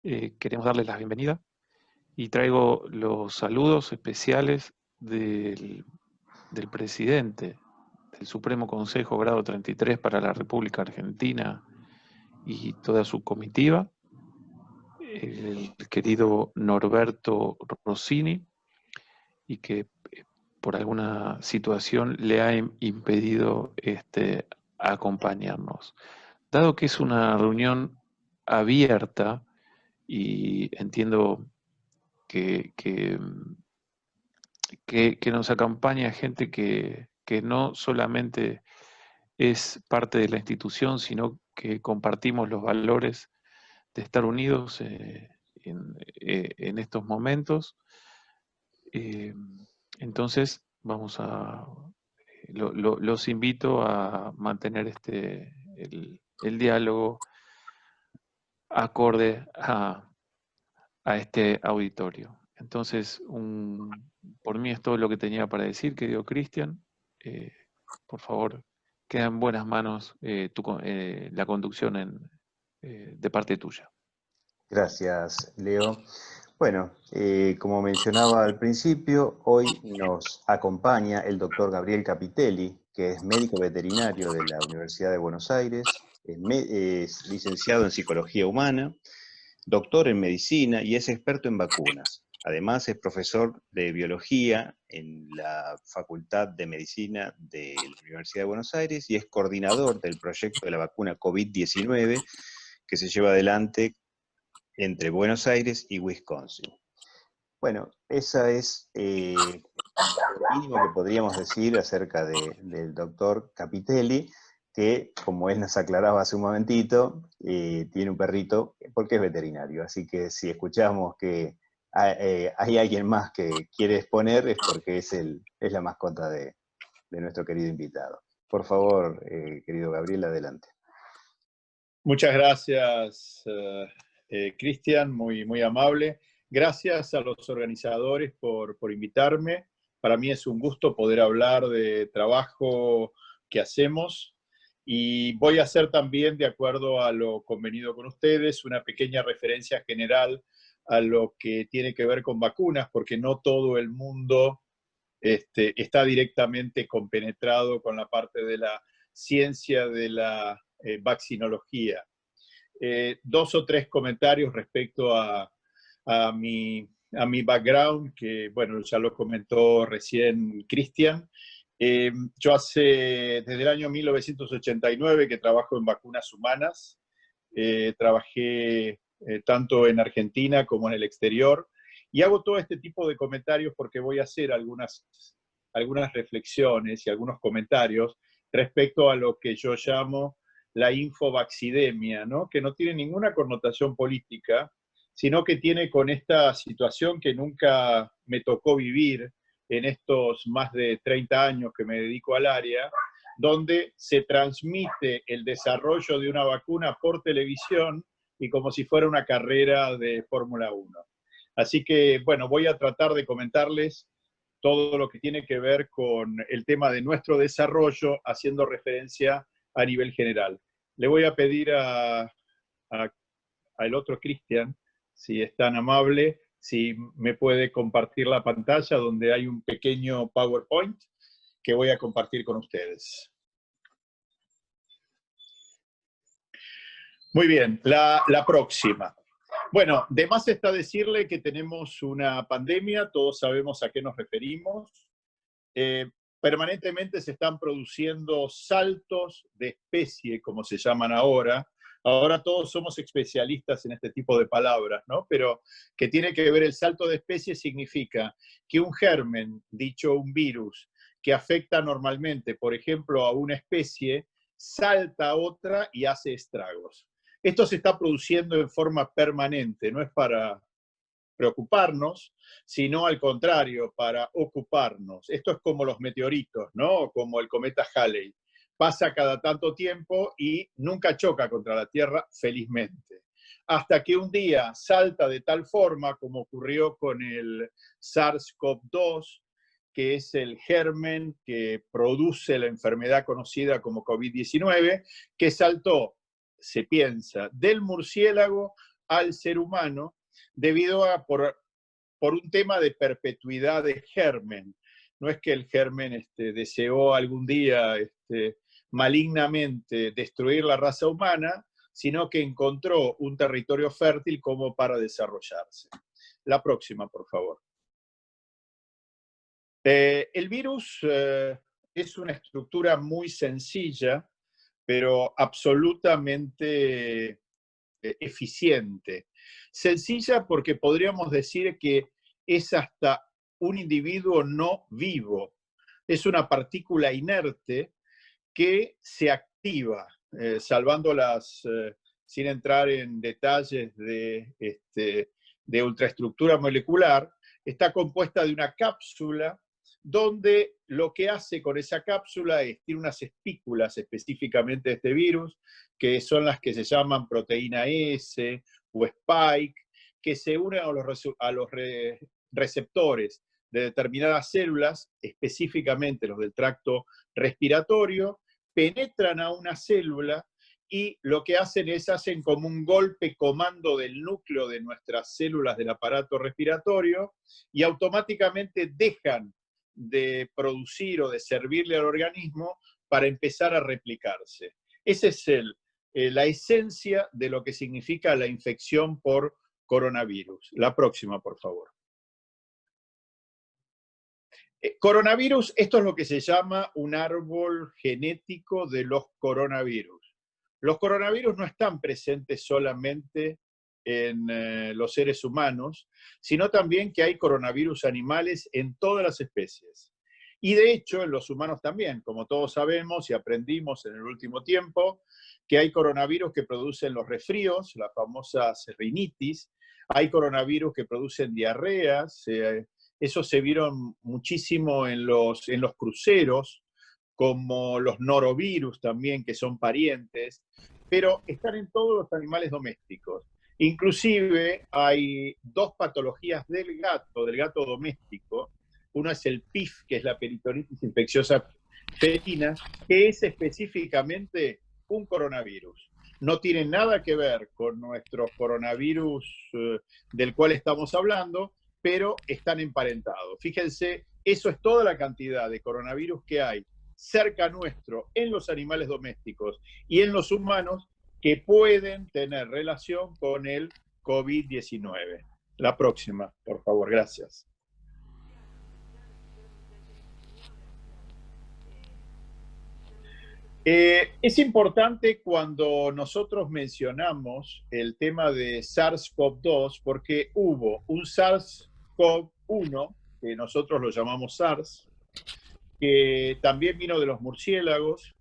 queremos darles la bienvenida y traigo los saludos especiales del presidente del Supremo Consejo Grado 33 para la República Argentina y toda su comitiva, el querido Norberto Rossini, y que por alguna situación le ha impedido acompañarnos. Dado que es una reunión abierta y entiendo que nos acompaña gente que no solamente es parte de la institución, sino que compartimos los valores de estar unidos en estos momentos. Eh, entonces, los invito a mantener el diálogo acorde a este auditorio. Entonces, por mí es todo lo que tenía para decir, querido Cristian. Por favor, queda en buenas manos la conducción de parte tuya. Gracias, Leo. Bueno, como mencionaba al principio, hoy nos acompaña el doctor Gabriel Capitelli, que es médico veterinario de la Universidad de Buenos Aires, es licenciado en Psicología Humana, doctor en Medicina y es experto en vacunas. Además, es profesor de Biología en la Facultad de Medicina de la Universidad de Buenos Aires y es coordinador del proyecto de la vacuna COVID-19 que se lleva adelante entre Buenos Aires y Wisconsin. Bueno, esa es lo mínimo que podríamos decir acerca del doctor Capitelli, que, como él nos aclaraba hace un momentito, tiene un perrito porque es veterinario. Así que si escuchamos que hay alguien más que quiere exponer, es porque es la mascota de nuestro querido invitado. Por favor, querido Gabriel, adelante. Muchas gracias, Cristian, muy amable. Gracias a los organizadores por invitarme. Para mí es un gusto poder hablar de trabajo que hacemos y voy a hacer también, de acuerdo a lo convenido con ustedes, una pequeña referencia general a lo que tiene que ver con vacunas, porque no todo el mundo está directamente compenetrado con la parte de la ciencia de la vaccinología. 2 o 3 comentarios respecto a mi background, que bueno, ya lo comentó recién Cristian. Yo desde el año 1989 que trabajo en vacunas humanas. Trabajé tanto en Argentina como en el exterior. Y hago todo este tipo de comentarios porque voy a hacer algunas reflexiones y algunos comentarios respecto a lo que yo llamo la infovaccidemia, ¿no? Que no tiene ninguna connotación política, sino que tiene con esta situación que nunca me tocó vivir en estos más de 30 años que me dedico al área, donde se transmite el desarrollo de una vacuna por televisión y como si fuera una carrera de Fórmula 1. Así que, bueno, voy a tratar de comentarles todo lo que tiene que ver con el tema de nuestro desarrollo, haciendo referencia a nivel general. Le voy a pedir al otro Cristian, si es tan amable, si me puede compartir la pantalla donde hay un pequeño PowerPoint que voy a compartir con ustedes. Muy bien, la próxima. Bueno, de más está decirle que tenemos una pandemia, todos sabemos a qué nos referimos. Permanentemente se están produciendo saltos de especie, como se llaman ahora. Ahora todos somos especialistas en este tipo de palabras, ¿no? Pero que tiene que ver el salto de especie significa que un germen, dicho un virus, que afecta normalmente, por ejemplo, a una especie, salta a otra y hace estragos. Esto se está produciendo en forma permanente, no es para preocuparnos, sino al contrario, para ocuparnos. Esto es como los meteoritos, ¿no? Como el cometa Halley. Pasa cada tanto tiempo y nunca choca contra la Tierra, felizmente. Hasta que un día salta de tal forma, como ocurrió con el SARS-CoV-2, que es el germen que produce la enfermedad conocida como COVID-19, que saltó, se piensa, del murciélago al ser humano debido a por un tema de perpetuidad de germen. No es que el germen deseó algún día malignamente destruir la raza humana, sino que encontró un territorio fértil como para desarrollarse. La próxima, por favor. El virus es una estructura muy sencilla, pero absolutamente eficiente. Sencilla porque podríamos decir que es hasta un individuo no vivo. Es una partícula inerte que se activa, sin entrar en detalles de ultraestructura molecular, está compuesta de una cápsula donde lo que hace con esa cápsula es, tiene unas espículas específicamente de este virus, que son las que se llaman proteína S o spike, que se unen a los receptores de determinadas células, específicamente los del tracto respiratorio, penetran a una célula y lo que hacen como un golpe comando del núcleo de nuestras células del aparato respiratorio y automáticamente dejan de producir o de servirle al organismo para empezar a replicarse. Esa es la esencia de lo que significa la infección por coronavirus. La próxima, por favor. Coronavirus, esto es lo que se llama un árbol genético de los coronavirus. Los coronavirus no están presentes solamente en los seres humanos, sino también que hay coronavirus animales en todas las especies. Y de hecho, en los humanos también, como todos sabemos y aprendimos en el último tiempo, que hay coronavirus que producen los resfríos, las famosas rinitis, hay coronavirus que producen diarreas, eso se vieron muchísimo en los cruceros, como los norovirus también, que son parientes, pero están en todos los animales domésticos. Inclusive hay dos patologías del gato doméstico. Una es el PIF, que es la peritonitis infecciosa felina, que es específicamente un coronavirus. No tiene nada que ver con nuestro coronavirus del cual estamos hablando, pero están emparentados. Fíjense, eso es toda la cantidad de coronavirus que hay cerca nuestro en los animales domésticos y en los humanos que pueden tener relación con el COVID-19. La próxima, por favor, gracias. Es importante cuando nosotros mencionamos el tema de SARS-CoV-2 porque hubo un SARS-CoV-1, que nosotros lo llamamos SARS, que también vino de los murciélagos,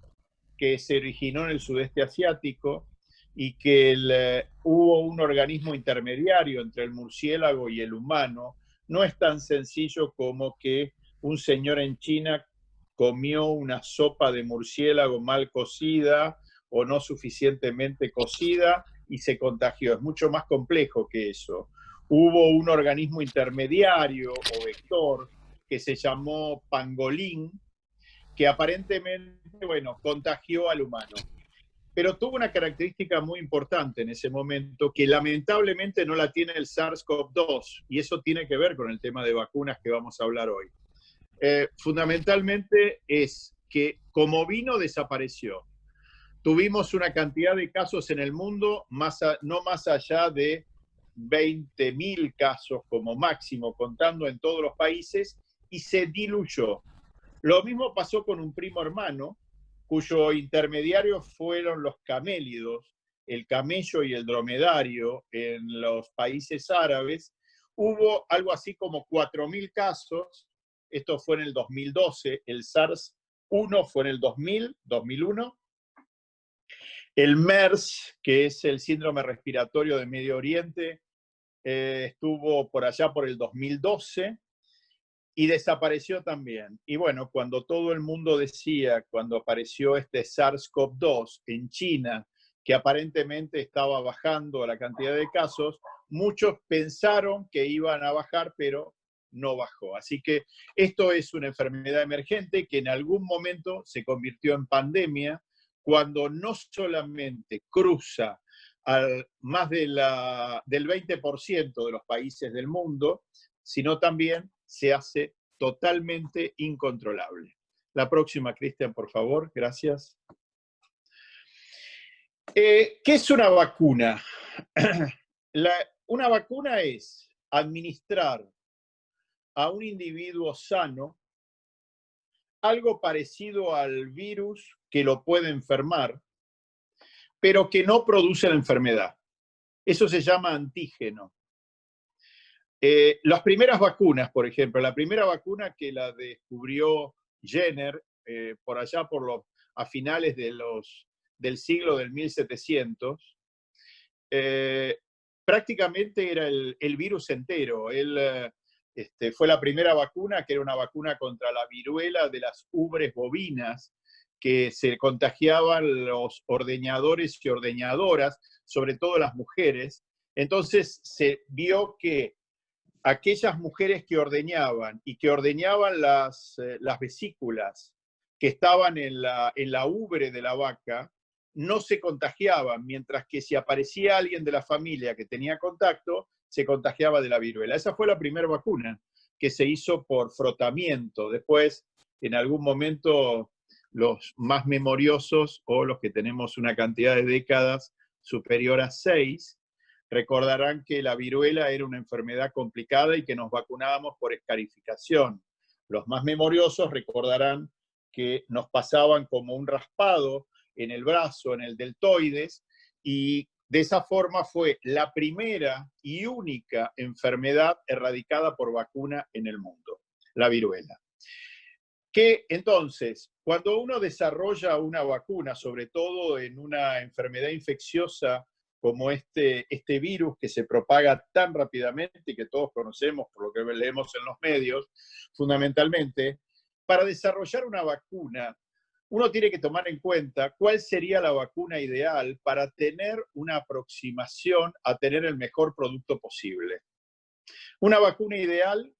que se originó en el sudeste asiático y que hubo un organismo intermediario entre el murciélago y el humano. No es tan sencillo como que un señor en China comió una sopa de murciélago mal cocida o no suficientemente cocida y se contagió. Es mucho más complejo que eso. Hubo un organismo intermediario o vector que se llamó pangolín, que aparentemente, bueno, contagió al humano. Pero tuvo una característica muy importante en ese momento, que lamentablemente no la tiene el SARS-CoV-2, y eso tiene que ver con el tema de vacunas que vamos a hablar hoy. Fundamentalmente es que como vino, desapareció. Tuvimos una cantidad de casos en el mundo, no más allá de 20.000 casos como máximo, contando en todos los países, y se diluyó. Lo mismo pasó con un primo hermano, cuyo intermediario fueron los camélidos, el camello y el dromedario en los países árabes. Hubo algo así como 4.000 casos, esto fue en el 2012, el SARS-1 fue en el 2001, el MERS, que es el síndrome respiratorio de Medio Oriente, estuvo por allá por el 2012, y desapareció también. Y bueno, cuando todo el mundo decía, cuando apareció este SARS-CoV-2 en China, que aparentemente estaba bajando la cantidad de casos, muchos pensaron que iban a bajar, pero no bajó. Así que esto es una enfermedad emergente que en algún momento se convirtió en pandemia, cuando no solamente cruza más del 20% de los países del mundo, sino también se hace totalmente incontrolable. La próxima, Cristian, por favor. Gracias. ¿Qué es una vacuna? Una vacuna es administrar a un individuo sano algo parecido al virus que lo puede enfermar, pero que no produce la enfermedad. Eso se llama antígeno. Las primeras vacunas, por ejemplo, la primera vacuna que la descubrió Jenner por allá a finales del siglo del 1700, prácticamente era el virus entero. Fue la primera vacuna, que era una vacuna contra la viruela de las ubres bovinas, que se contagiaban los ordeñadores y ordeñadoras, sobre todo las mujeres. Entonces se vio que aquellas mujeres que ordeñaban y que ordeñaban las vesículas que estaban en la ubre de la vaca, no se contagiaban, mientras que si aparecía alguien de la familia que tenía contacto, se contagiaba de la viruela. Esa fue la primera vacuna que se hizo por frotamiento. Después, en algún momento, los más memoriosos, o los que tenemos una cantidad de décadas superior a 6, recordarán que la viruela era una enfermedad complicada y que nos vacunábamos por escarificación. Los más memoriosos recordarán que nos pasaban como un raspado en el brazo, en el deltoides, y de esa forma fue la primera y única enfermedad erradicada por vacuna en el mundo, la viruela. Que entonces, cuando uno desarrolla una vacuna, sobre todo en una enfermedad infecciosa como este virus que se propaga tan rápidamente y que todos conocemos por lo que leemos en los medios, fundamentalmente, para desarrollar una vacuna, uno tiene que tomar en cuenta cuál sería la vacuna ideal para tener una aproximación a tener el mejor producto posible. Una vacuna ideal,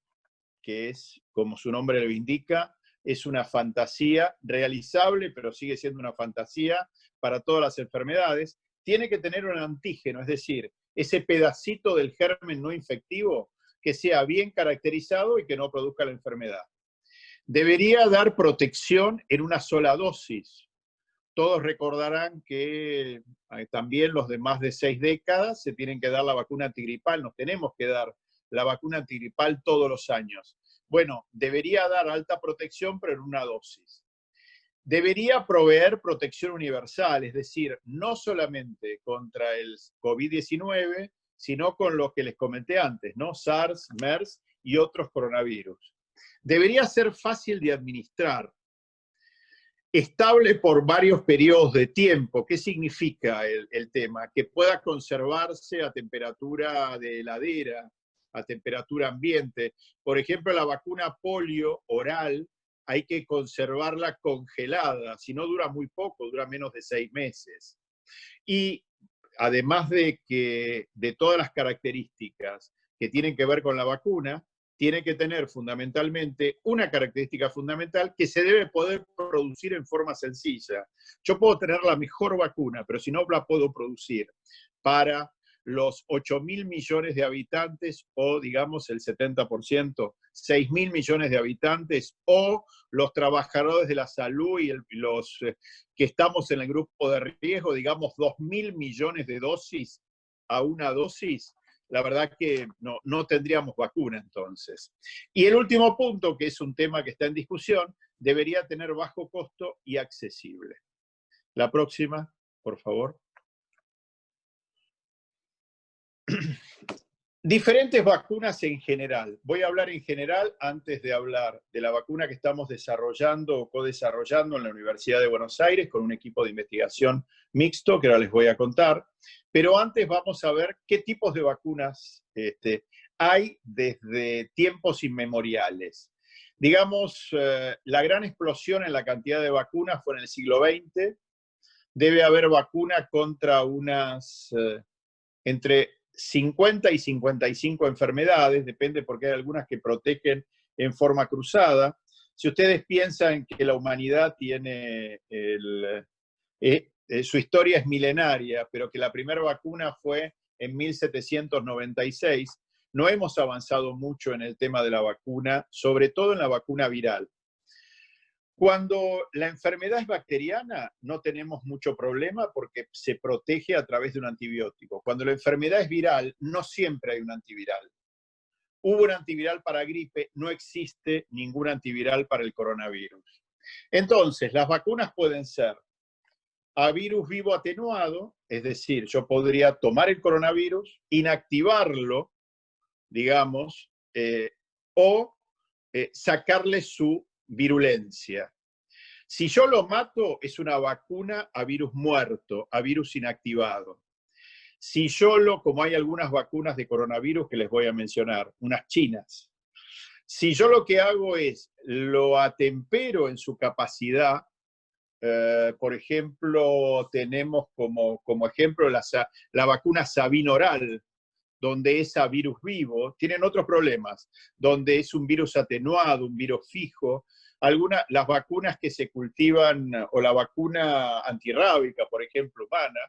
que es, como su nombre lo indica, es una fantasía realizable, pero sigue siendo una fantasía para todas las enfermedades, tiene que tener un antígeno, es decir, ese pedacito del germen no infectivo que sea bien caracterizado y que no produzca la enfermedad. Debería dar protección en una sola dosis. Todos recordarán que también los de más de 6 décadas se tienen que dar la vacuna antigripal, nos tenemos que dar la vacuna antigripal todos los años. Bueno, debería dar alta protección, pero en una dosis. Debería proveer protección universal, es decir, no solamente contra el COVID-19, sino con lo que les comenté antes, ¿no? SARS, MERS y otros coronavirus. Debería ser fácil de administrar, estable por varios periodos de tiempo. ¿Qué significa el tema? Que pueda conservarse a temperatura de heladera, a temperatura ambiente. Por ejemplo, la vacuna polio oral hay que conservarla congelada, si no dura muy poco, dura menos de 6 meses. Y además de todas las características que tienen que ver con la vacuna, tiene que tener fundamentalmente una característica fundamental que se debe poder producir en forma sencilla. Yo puedo tener la mejor vacuna, pero si no la puedo producir para los 8.000 millones de habitantes, o digamos el 70%, 6.000 millones de habitantes, o los trabajadores de la salud y los que estamos en el grupo de riesgo, digamos 2.000 millones de dosis a una dosis, la verdad que no tendríamos vacuna entonces. Y el último punto, que es un tema que está en discusión, debería tener bajo costo y accesible. La próxima, por favor. Diferentes vacunas en general. Voy a hablar en general antes de hablar de la vacuna que estamos desarrollando o co-desarrollando en la Universidad de Buenos Aires con un equipo de investigación mixto que ahora les voy a contar. Pero antes vamos a ver qué tipos de vacunas hay desde tiempos inmemoriales. Digamos, la gran explosión en la cantidad de vacunas fue en el siglo XX. Debe haber vacuna contra unas entre 50 y 55 enfermedades, depende porque hay algunas que protegen en forma cruzada. Si ustedes piensan que la humanidad tiene su historia es milenaria, pero que la primera vacuna fue en 1796, no hemos avanzado mucho en el tema de la vacuna, sobre todo en la vacuna viral. Cuando la enfermedad es bacteriana, no tenemos mucho problema porque se protege a través de un antibiótico. Cuando la enfermedad es viral, no siempre hay un antiviral. Hubo un antiviral para gripe, no existe ningún antiviral para el coronavirus. Entonces, las vacunas pueden ser a virus vivo atenuado, es decir, yo podría tomar el coronavirus, inactivarlo, digamos, o sacarle su virulencia. Si yo lo mato, es una vacuna a virus muerto, a virus inactivado. Si yo como hay algunas vacunas de coronavirus que les voy a mencionar, unas chinas, si yo lo que hago es lo atempero en su capacidad, por ejemplo, tenemos como ejemplo la vacuna Sabinoral, donde es a virus vivo, tienen otros problemas, donde es un virus atenuado, un virus fijo. Las vacunas que se cultivan, o la vacuna antirrábica, por ejemplo, humana,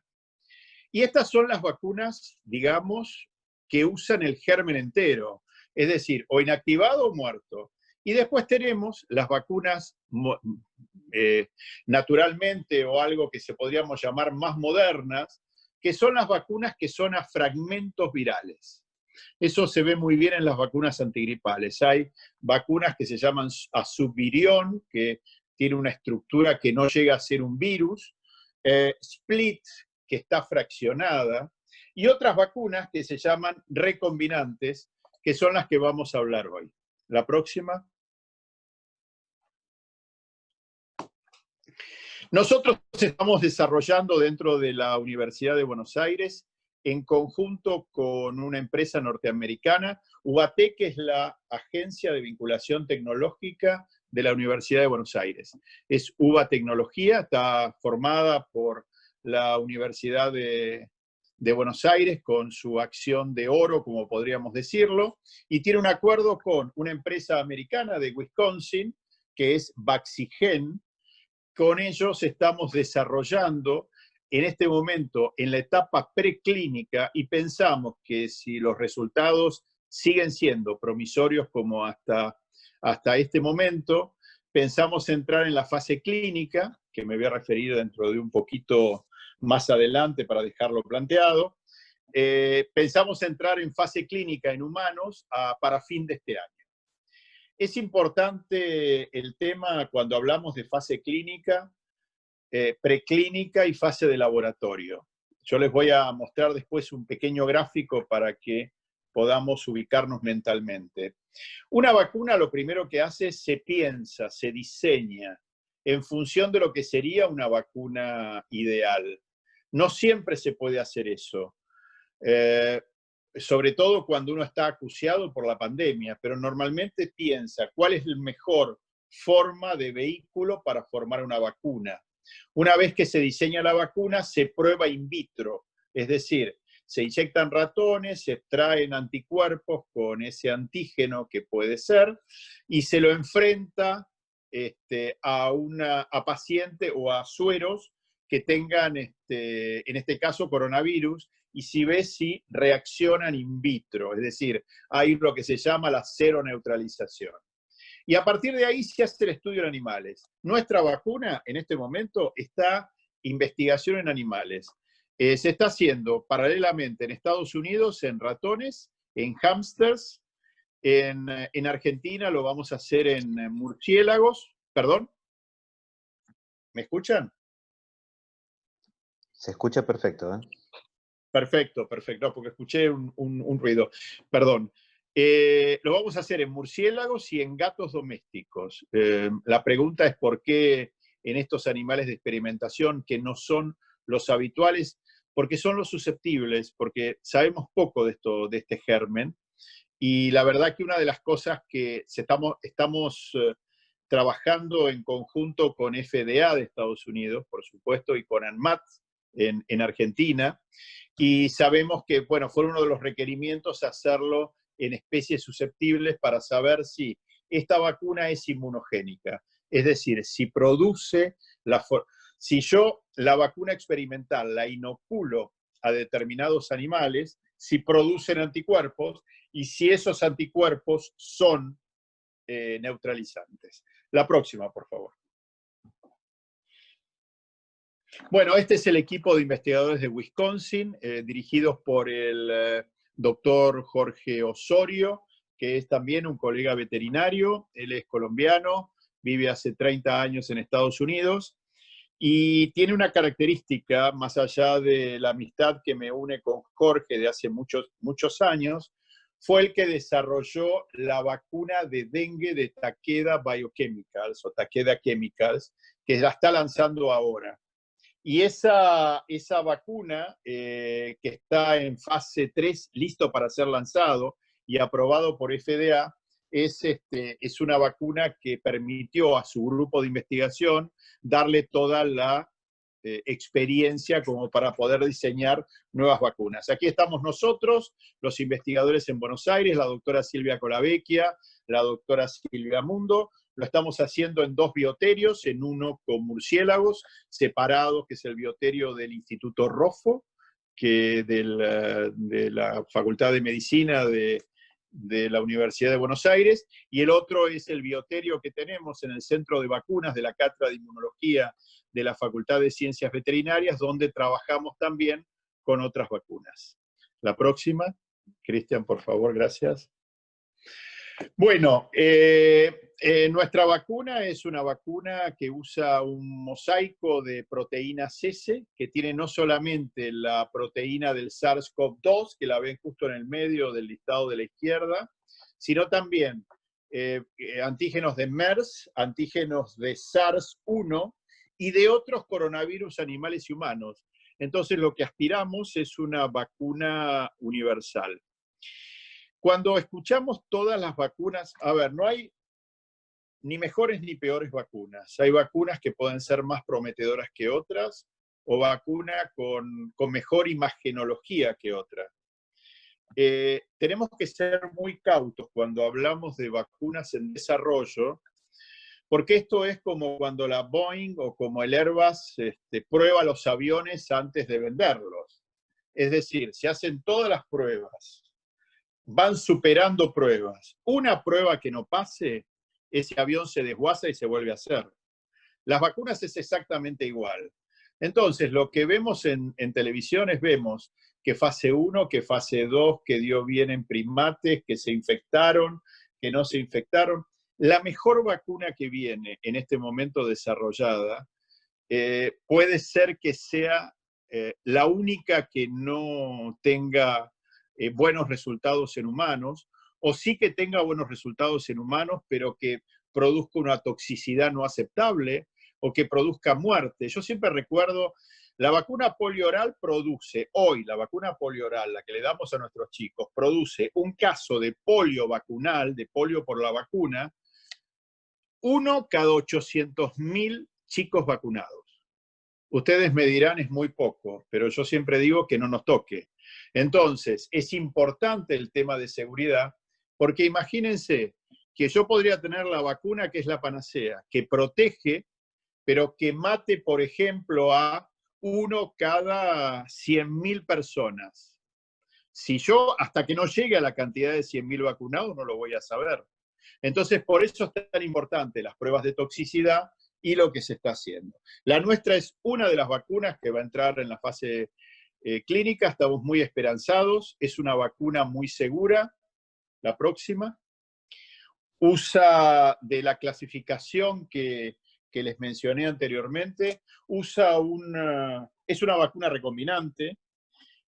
y estas son las vacunas, digamos, que usan el germen entero, es decir, o inactivado o muerto. Y después tenemos las vacunas naturalmente, o algo que se podríamos llamar más modernas, que son las vacunas que son a fragmentos virales. Eso se ve muy bien en las vacunas antigripales. Hay vacunas que se llaman azuvirión, que tiene una estructura que no llega a ser un virus, split, que está fraccionada, y otras vacunas que se llaman recombinantes, que son las que vamos a hablar hoy. La próxima. Nosotros estamos desarrollando dentro de la Universidad de Buenos Aires, en conjunto con una empresa norteamericana, UBAT, que es la Agencia de Vinculación Tecnológica de la Universidad de Buenos Aires. Es UBA Tecnología, está formada por la Universidad de Buenos Aires con su acción de oro, como podríamos decirlo, y tiene un acuerdo con una empresa americana de Wisconsin, que es Vaxigen. Con ellos estamos desarrollando en este momento en la etapa preclínica, y pensamos que si los resultados siguen siendo promisorios como hasta este momento, pensamos entrar en la fase clínica, que me voy a referir dentro de un poquito más adelante para dejarlo planteado. Pensamos entrar en fase clínica en humanos para fin de este año. Es importante el tema cuando hablamos de fase clínica, preclínica y fase de laboratorio. Yo les voy a mostrar después un pequeño gráfico para que podamos ubicarnos mentalmente. Una vacuna lo primero que hace es se piensa, se diseña en función de lo que sería una vacuna ideal. No siempre se puede hacer eso. Sobre todo cuando uno está acuciado por la pandemia, pero normalmente piensa cuál es la mejor forma de vehículo para formar una vacuna. Una vez que se diseña la vacuna, se prueba in vitro, es decir, se inyectan ratones, se extraen anticuerpos con ese antígeno que puede ser, y se lo enfrenta a paciente o a sueros que tengan, en este caso, coronavirus, y si ve si reaccionan in vitro, es decir, hay lo que se llama la seroneutralización. Y a partir de ahí se hace el estudio en animales. Nuestra vacuna en este momento está investigación en animales. Se está haciendo paralelamente en Estados Unidos, en ratones, en hámsters, en Argentina lo vamos a hacer en murciélagos. ¿Perdón? ¿Me escuchan? Se escucha perfecto, ¿eh? Perfecto, perfecto, porque escuché un ruido. Perdón. Lo vamos a hacer en murciélagos y en gatos domésticos. La pregunta es por qué en estos animales de experimentación, que no son los habituales, porque son los susceptibles, porque sabemos poco de este germen. Y la verdad que una de las cosas que estamos trabajando en conjunto con FDA de Estados Unidos, por supuesto, y con ANMAT en Argentina, y sabemos que, bueno, fue uno de los requerimientos hacerlo en especies susceptibles para saber si esta vacuna es inmunogénica. Es decir, si Si yo la vacuna experimental la inoculo a determinados animales, si producen anticuerpos y si esos anticuerpos son neutralizantes. La próxima, por favor. Bueno, este es el equipo de investigadores de Wisconsin, dirigidos por el doctor Jorge Osorio, que es también un colega veterinario. Él es colombiano, vive hace 30 años en Estados Unidos y tiene una característica, más allá de la amistad que me une con Jorge de hace muchos años, fue el que desarrolló la vacuna de dengue de Takeda Biochemicals, o Takeda Chemicals, que la está lanzando ahora. Y esa vacuna, que está en fase 3, listo para ser lanzado y aprobado por FDA, es una vacuna que permitió a su grupo de investigación darle toda la experiencia como para poder diseñar nuevas vacunas. Aquí estamos nosotros, los investigadores en Buenos Aires, la doctora Silvia Colavecchia, la doctora Silvia Mundo. Lo estamos haciendo en 2 bioterios, en uno con murciélagos separados, que es el bioterio del Instituto Roffo, que de la Facultad de Medicina de la Universidad de Buenos Aires, y el otro es el bioterio que tenemos en el Centro de Vacunas de la Cátedra de Inmunología de la Facultad de Ciencias Veterinarias, donde trabajamos también con otras vacunas. La próxima, Cristian, por favor, gracias. Bueno, nuestra vacuna es una vacuna que usa un mosaico de proteínas S, que tiene no solamente la proteína del SARS-CoV-2, que la ven justo en el medio del listado de la izquierda, sino también antígenos de MERS, antígenos de SARS-1 y de otros coronavirus animales y humanos. Entonces, lo que aspiramos es una vacuna universal. Cuando escuchamos todas las vacunas, a ver, no hay ni mejores ni peores vacunas. Hay vacunas que pueden ser más prometedoras que otras, o vacunas con mejor imagenología que otras. Tenemos que ser muy cautos cuando hablamos de vacunas en desarrollo, porque esto es como cuando la Boeing o como el Airbus prueba los aviones antes de venderlos. Es decir, se hacen todas las pruebas, van superando pruebas. Una prueba que no pase, ese avión se desguaza y se vuelve a hacer. Las vacunas es exactamente igual. Entonces, lo que vemos en televisiones, vemos que fase 1, que fase 2, que dio bien en primates, que se infectaron, que no se infectaron. La mejor vacuna que viene en este momento desarrollada puede ser que sea la única que no tenga buenos resultados en humanos, o sí que tenga buenos resultados en humanos, pero que produzca una toxicidad no aceptable o que produzca muerte. Yo siempre recuerdo, la vacuna polioral produce, hoy la vacuna polioral, la que le damos a nuestros chicos, produce un caso de polio vacunal, de polio por la vacuna, 1 cada 800.000 chicos vacunados. Ustedes me dirán, es muy poco, pero yo siempre digo que no nos toque. Entonces, es importante el tema de seguridad, porque imagínense que yo podría tener la vacuna que es la panacea, que protege, pero que mate, por ejemplo, a 1 cada 100.000 personas. Si yo, hasta que no llegue a la cantidad de 100.000 vacunados, no lo voy a saber. Entonces, por eso es tan importante las pruebas de toxicidad y lo que se está haciendo. La nuestra es una de las vacunas que va a entrar en la fase clínica, estamos muy esperanzados, es una vacuna muy segura. La próxima. Usa de la clasificación que les mencioné anteriormente, es una vacuna recombinante,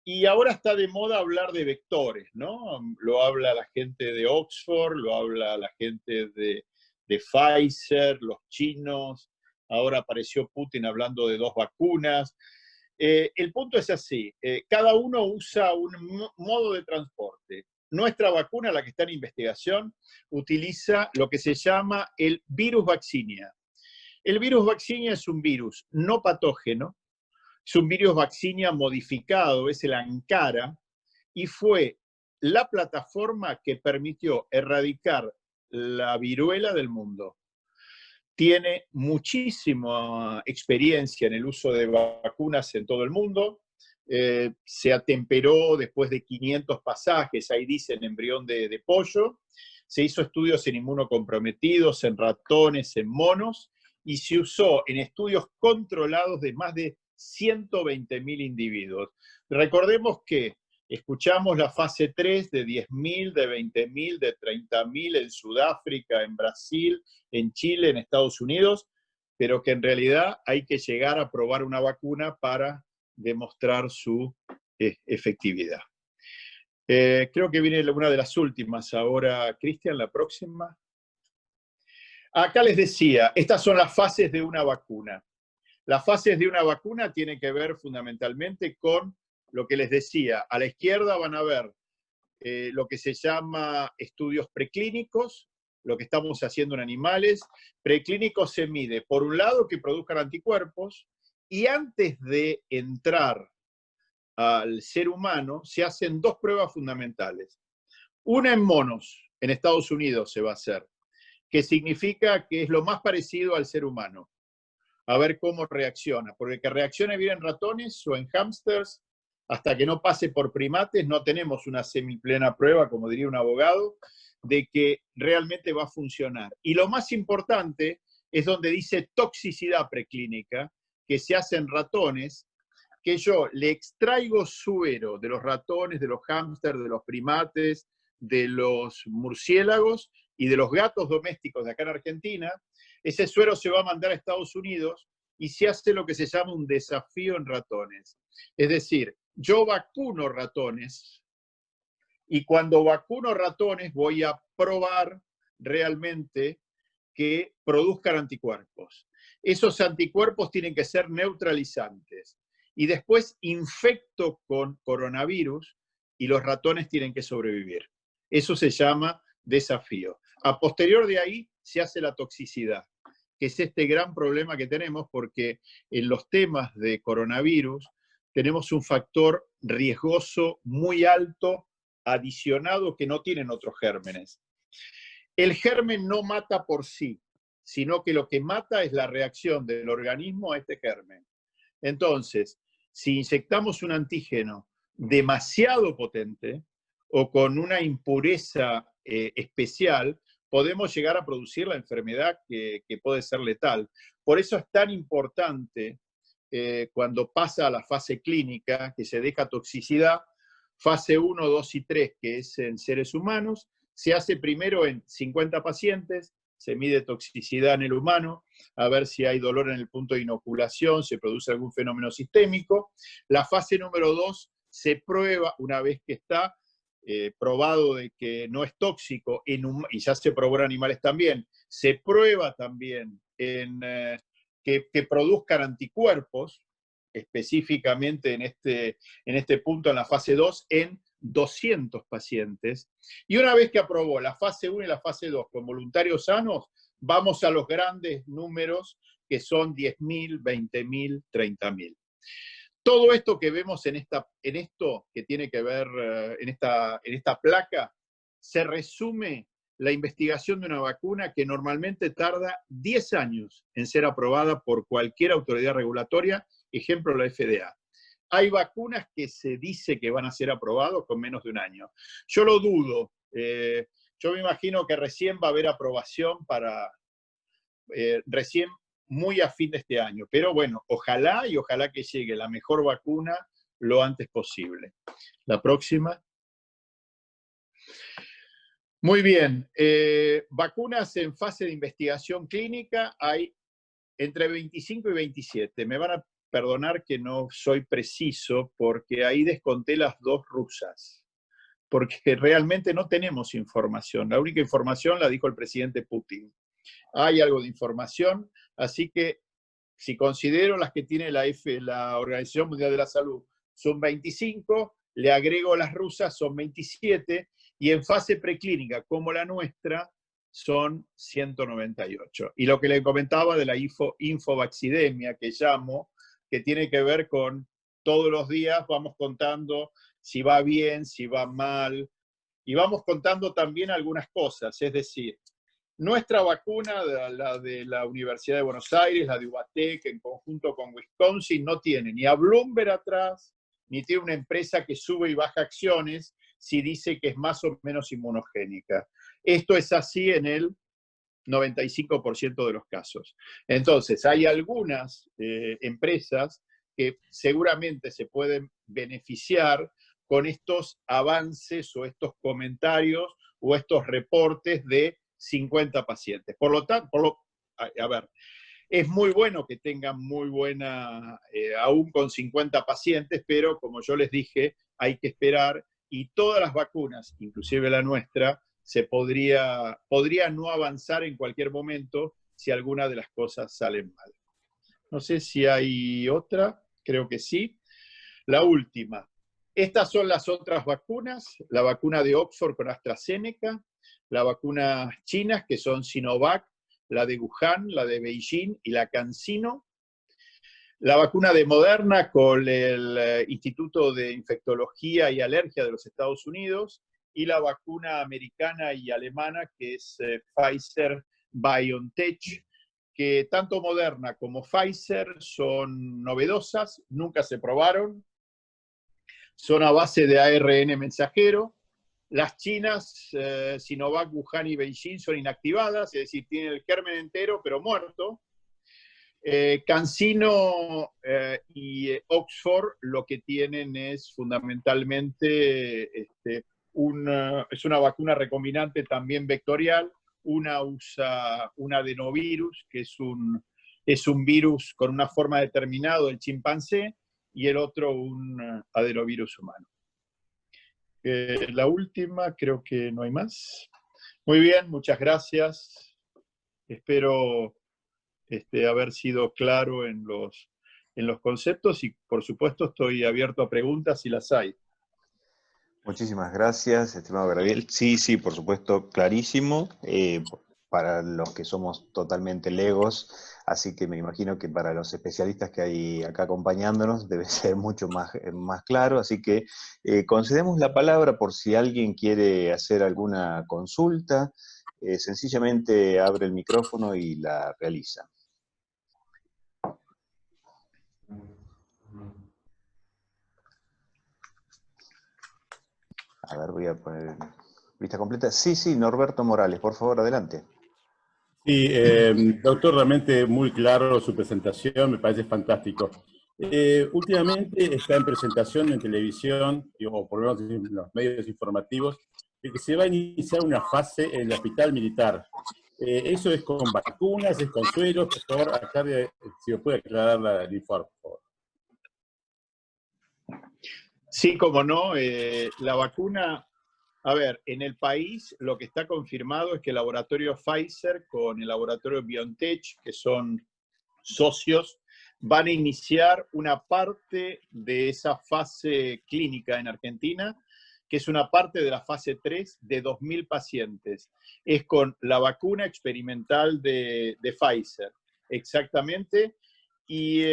y ahora está de moda hablar de vectores, ¿no? Lo habla la gente de Oxford, lo habla la gente de Pfizer, los chinos, ahora apareció Putin hablando de 2 vacunas. El punto es así, cada uno usa un modo de transporte. Nuestra vacuna, la que está en investigación, utiliza lo que se llama el virus vaccinia. El virus vaccinia es un virus no patógeno, es un virus vaccinia modificado, es el ANCARA, y fue la plataforma que permitió erradicar la viruela del mundo. tiene muchísima experiencia en el uso de vacunas en todo el mundo. Se atemperó después de 500 pasajes, ahí dicen embrión de pollo. Se hizo estudios en inmunocomprometidos, en ratones, en monos, y se usó en estudios controlados de más de 120.000 individuos. Recordemos que escuchamos la fase 3 de 10.000, de 20.000, de 30.000 en Sudáfrica, en Brasil, en Chile, en Estados Unidos, pero que en realidad hay que llegar a probar una vacuna para demostrar su efectividad. Creo que viene una de las últimas ahora, Cristian, la próxima. Acá les decía, estas son las fases de una vacuna. Las fases de una vacuna tienen que ver fundamentalmente con lo que les decía. A la izquierda van a ver lo que se llama estudios preclínicos, lo que estamos haciendo en animales. Preclínicos se mide, por un lado, que produzcan anticuerpos, y antes de entrar al ser humano, se hacen dos pruebas fundamentales. Una en monos, en Estados Unidos se va a hacer, que significa que es lo más parecido al ser humano. A ver cómo reacciona, porque que reaccione bien en ratones o en hámsters, hasta que no pase por primates, no tenemos una semiplena prueba, como diría un abogado, de que realmente va a funcionar. Y lo más importante es donde dice toxicidad preclínica, que se hace en ratones, que yo le extraigo suero de los ratones, de los hámsters, de los primates, de los murciélagos y de los gatos domésticos de acá en Argentina. Ese suero se va a mandar a Estados Unidos y se hace lo que se llama un desafío en ratones. Es decir, yo vacuno ratones y cuando vacuno ratones voy a probar realmente que produzcan anticuerpos. Esos anticuerpos tienen que ser neutralizantes. Y después infecto con coronavirus y los ratones tienen que sobrevivir. Eso se llama desafío. A posterior de ahí se hace la toxicidad, que es este gran problema que tenemos porque en los temas de coronavirus tenemos un factor riesgoso muy alto adicionado que no tienen otros gérmenes. El germen no mata por sí, sino que lo que mata es la reacción del organismo a este germen. Entonces, si inyectamos un antígeno demasiado potente o con una impureza especial, podemos llegar a producir la enfermedad que puede ser letal. Por eso es tan importante cuando pasa a la fase clínica, que se deja toxicidad, fase 1, 2 y 3, que es en seres humanos, se hace primero en 50 pacientes, se mide toxicidad en el humano, a ver si hay dolor en el punto de inoculación, se produce algún fenómeno sistémico. La fase número 2 se prueba, una vez que está probado de que no es tóxico, y ya se probó en animales también, se prueba también en que produzcan anticuerpos, específicamente en este punto, en la fase 2, en 200 pacientes, y una vez que aprobó la fase 1 y la fase 2 con voluntarios sanos, vamos a los grandes números que son 10.000, 20.000, 30.000. Todo esto que vemos en esto que tiene que ver, en esta placa, se resume la investigación de una vacuna que normalmente tarda 10 años en ser aprobada por cualquier autoridad regulatoria, ejemplo la FDA. Hay vacunas que se dice que van a ser aprobadas con menos de un año. Yo lo dudo. Yo me imagino que recién va a haber aprobación recién muy a fin de este año. Pero bueno, ojalá que llegue la mejor vacuna lo antes posible. La próxima. Muy bien. Vacunas en fase de investigación clínica hay entre 25 y 27. Me van a perdonar que no soy preciso, porque ahí desconté las dos rusas, porque realmente no tenemos información. La única información la dijo el presidente Putin. Hay algo de información, así que si considero las que tiene la Organización Mundial de la Salud son 25, le agrego las rusas, son 27, y en fase preclínica, como la nuestra, son 198. Y lo que le comentaba de la infovaccidemia, que llamo, que tiene que ver con todos los días vamos contando si va bien, si va mal, y vamos contando también algunas cosas, es decir, Nuestra vacuna, la de la Universidad de Buenos Aires, la de Ubatec, en conjunto con Wisconsin, no tiene ni a Bloomberg atrás, ni tiene una empresa que sube y baja acciones si dice que es más o menos inmunogénica. Esto es así en el 95% de los casos. Entonces, hay algunas empresas que seguramente se pueden beneficiar con estos avances o estos comentarios o estos reportes de 50 pacientes. Por lo tanto, a ver, es muy bueno que tengan muy buena, aún con 50 pacientes, pero como yo les dije, hay que esperar y todas las vacunas, inclusive la nuestra, podría no avanzar en cualquier momento si alguna de las cosas salen mal. No sé si hay otra, creo que sí. La última. Estas son las otras vacunas, la vacuna de Oxford con AstraZeneca, la vacuna chinas que son Sinovac, la de Wuhan, la de Beijing y la CanSino, la vacuna de Moderna con el Instituto de Infectología y Alergia de los Estados Unidos, y la vacuna americana y alemana que es Pfizer-BioNTech, que tanto Moderna como Pfizer son novedosas, nunca se probaron, son a base de ARN mensajero. Las chinas, Sinovac, Wuhan y Beijing, son inactivadas, es decir, tienen el germen entero pero muerto. CanSino y Oxford lo que tienen es fundamentalmente es una vacuna recombinante también vectorial. Una usa un adenovirus, que es un virus con una forma determinada del chimpancé, y el otro un adenovirus humano. La última, creo que no hay más. Muy bien, muchas gracias. Espero haber sido claro en los conceptos y, por supuesto, estoy abierto a preguntas si las hay. Muchísimas gracias, estimado Gabriel. Sí, por supuesto, clarísimo. Para los que somos totalmente legos, así que me imagino que para los especialistas que hay acá acompañándonos debe ser mucho más claro, así que concedemos la palabra por si alguien quiere hacer alguna consulta, sencillamente abre el micrófono y la realiza. A ver, voy a poner vista completa. Sí, Norberto Morales, por favor, adelante. Sí, doctor, realmente muy claro su presentación, me parece fantástico. Últimamente está en presentación en televisión, o por lo menos en los medios informativos, de que se va a iniciar una fase en el hospital militar. ¿Eso es con vacunas, es con sueros? Por favor, acá si me puede aclarar el informe, por favor. Sí, como no, la vacuna, a ver, en el país lo que está confirmado es que el laboratorio Pfizer con el laboratorio BioNTech, que son socios, van a iniciar una parte de esa fase clínica en Argentina, que es una parte de la fase 3 de 2.000 pacientes. Es con la vacuna experimental de Pfizer, exactamente. Y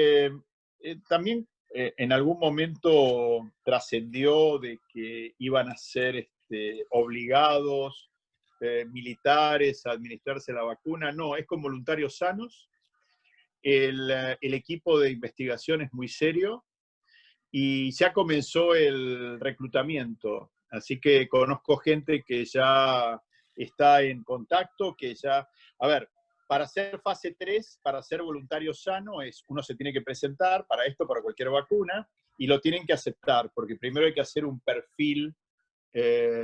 también en algún momento trascendió de que iban a ser obligados militares a administrarse la vacuna. No, es con voluntarios sanos. El equipo de investigación es muy serio y ya comenzó el reclutamiento. Así que conozco gente que ya está en contacto, que ya... A ver, para hacer fase 3, para ser voluntario sano, uno se tiene que presentar para esto, para cualquier vacuna, y lo tienen que aceptar, porque primero hay que hacer un perfil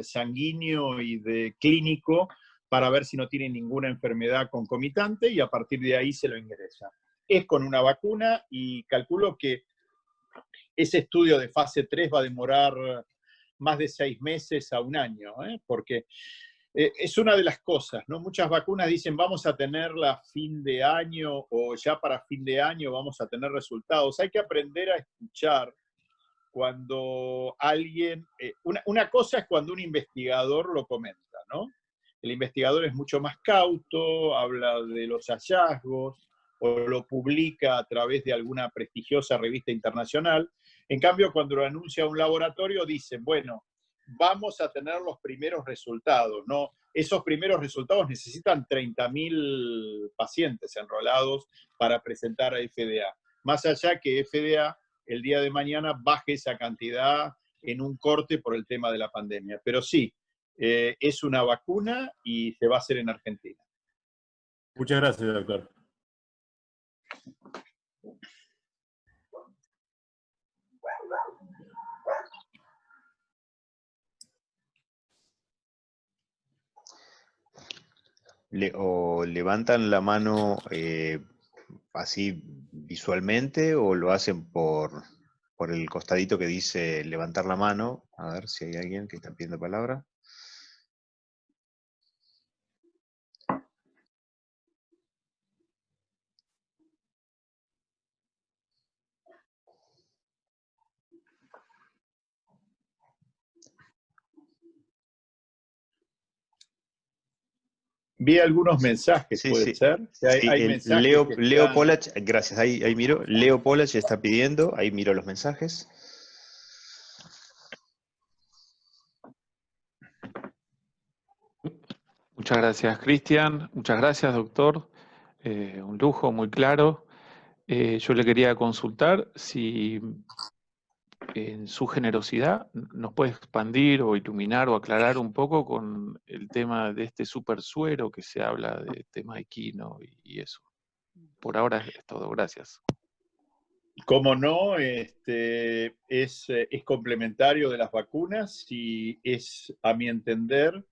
sanguíneo y de clínico para ver si no tiene ninguna enfermedad concomitante, y a partir de ahí se lo ingresa. Es con una vacuna y calculo que ese estudio de fase 3 va a demorar más de 6 meses a un año, porque es una de las cosas, ¿no? Muchas vacunas dicen vamos a tenerla a fin de año o ya para fin de año vamos a tener resultados. Hay que aprender a escuchar cuando alguien... una cosa es cuando un investigador lo comenta, ¿no? El investigador es mucho más cauto, habla de los hallazgos o lo publica a través de alguna prestigiosa revista internacional. En cambio, cuando lo anuncia un laboratorio, dicen, bueno, vamos a tener los primeros resultados, ¿no? Esos primeros resultados necesitan 30.000 pacientes enrolados para presentar a FDA. Más allá que FDA el día de mañana baje esa cantidad en un corte por el tema de la pandemia. Pero sí, es una vacuna y se va a hacer en Argentina. Muchas gracias, doctor. O levantan la mano así visualmente o lo hacen por el costadito que dice levantar la mano. A ver si hay alguien que está pidiendo palabra. Vi algunos mensajes, Sí, ¿puede sí. ser? Hay mensajes Leo, que Leo están... Polach, gracias, ahí miro. Leo Polach está pidiendo, ahí miro los mensajes. Muchas gracias, Cristian. Muchas gracias, doctor. Un lujo, muy claro. Yo le quería consultar si en su generosidad nos puede expandir o iluminar o aclarar un poco con el tema de este super suero que se habla de tema equino y eso. Por ahora es todo. Gracias. Como no, es complementario de las vacunas y es, a mi entender,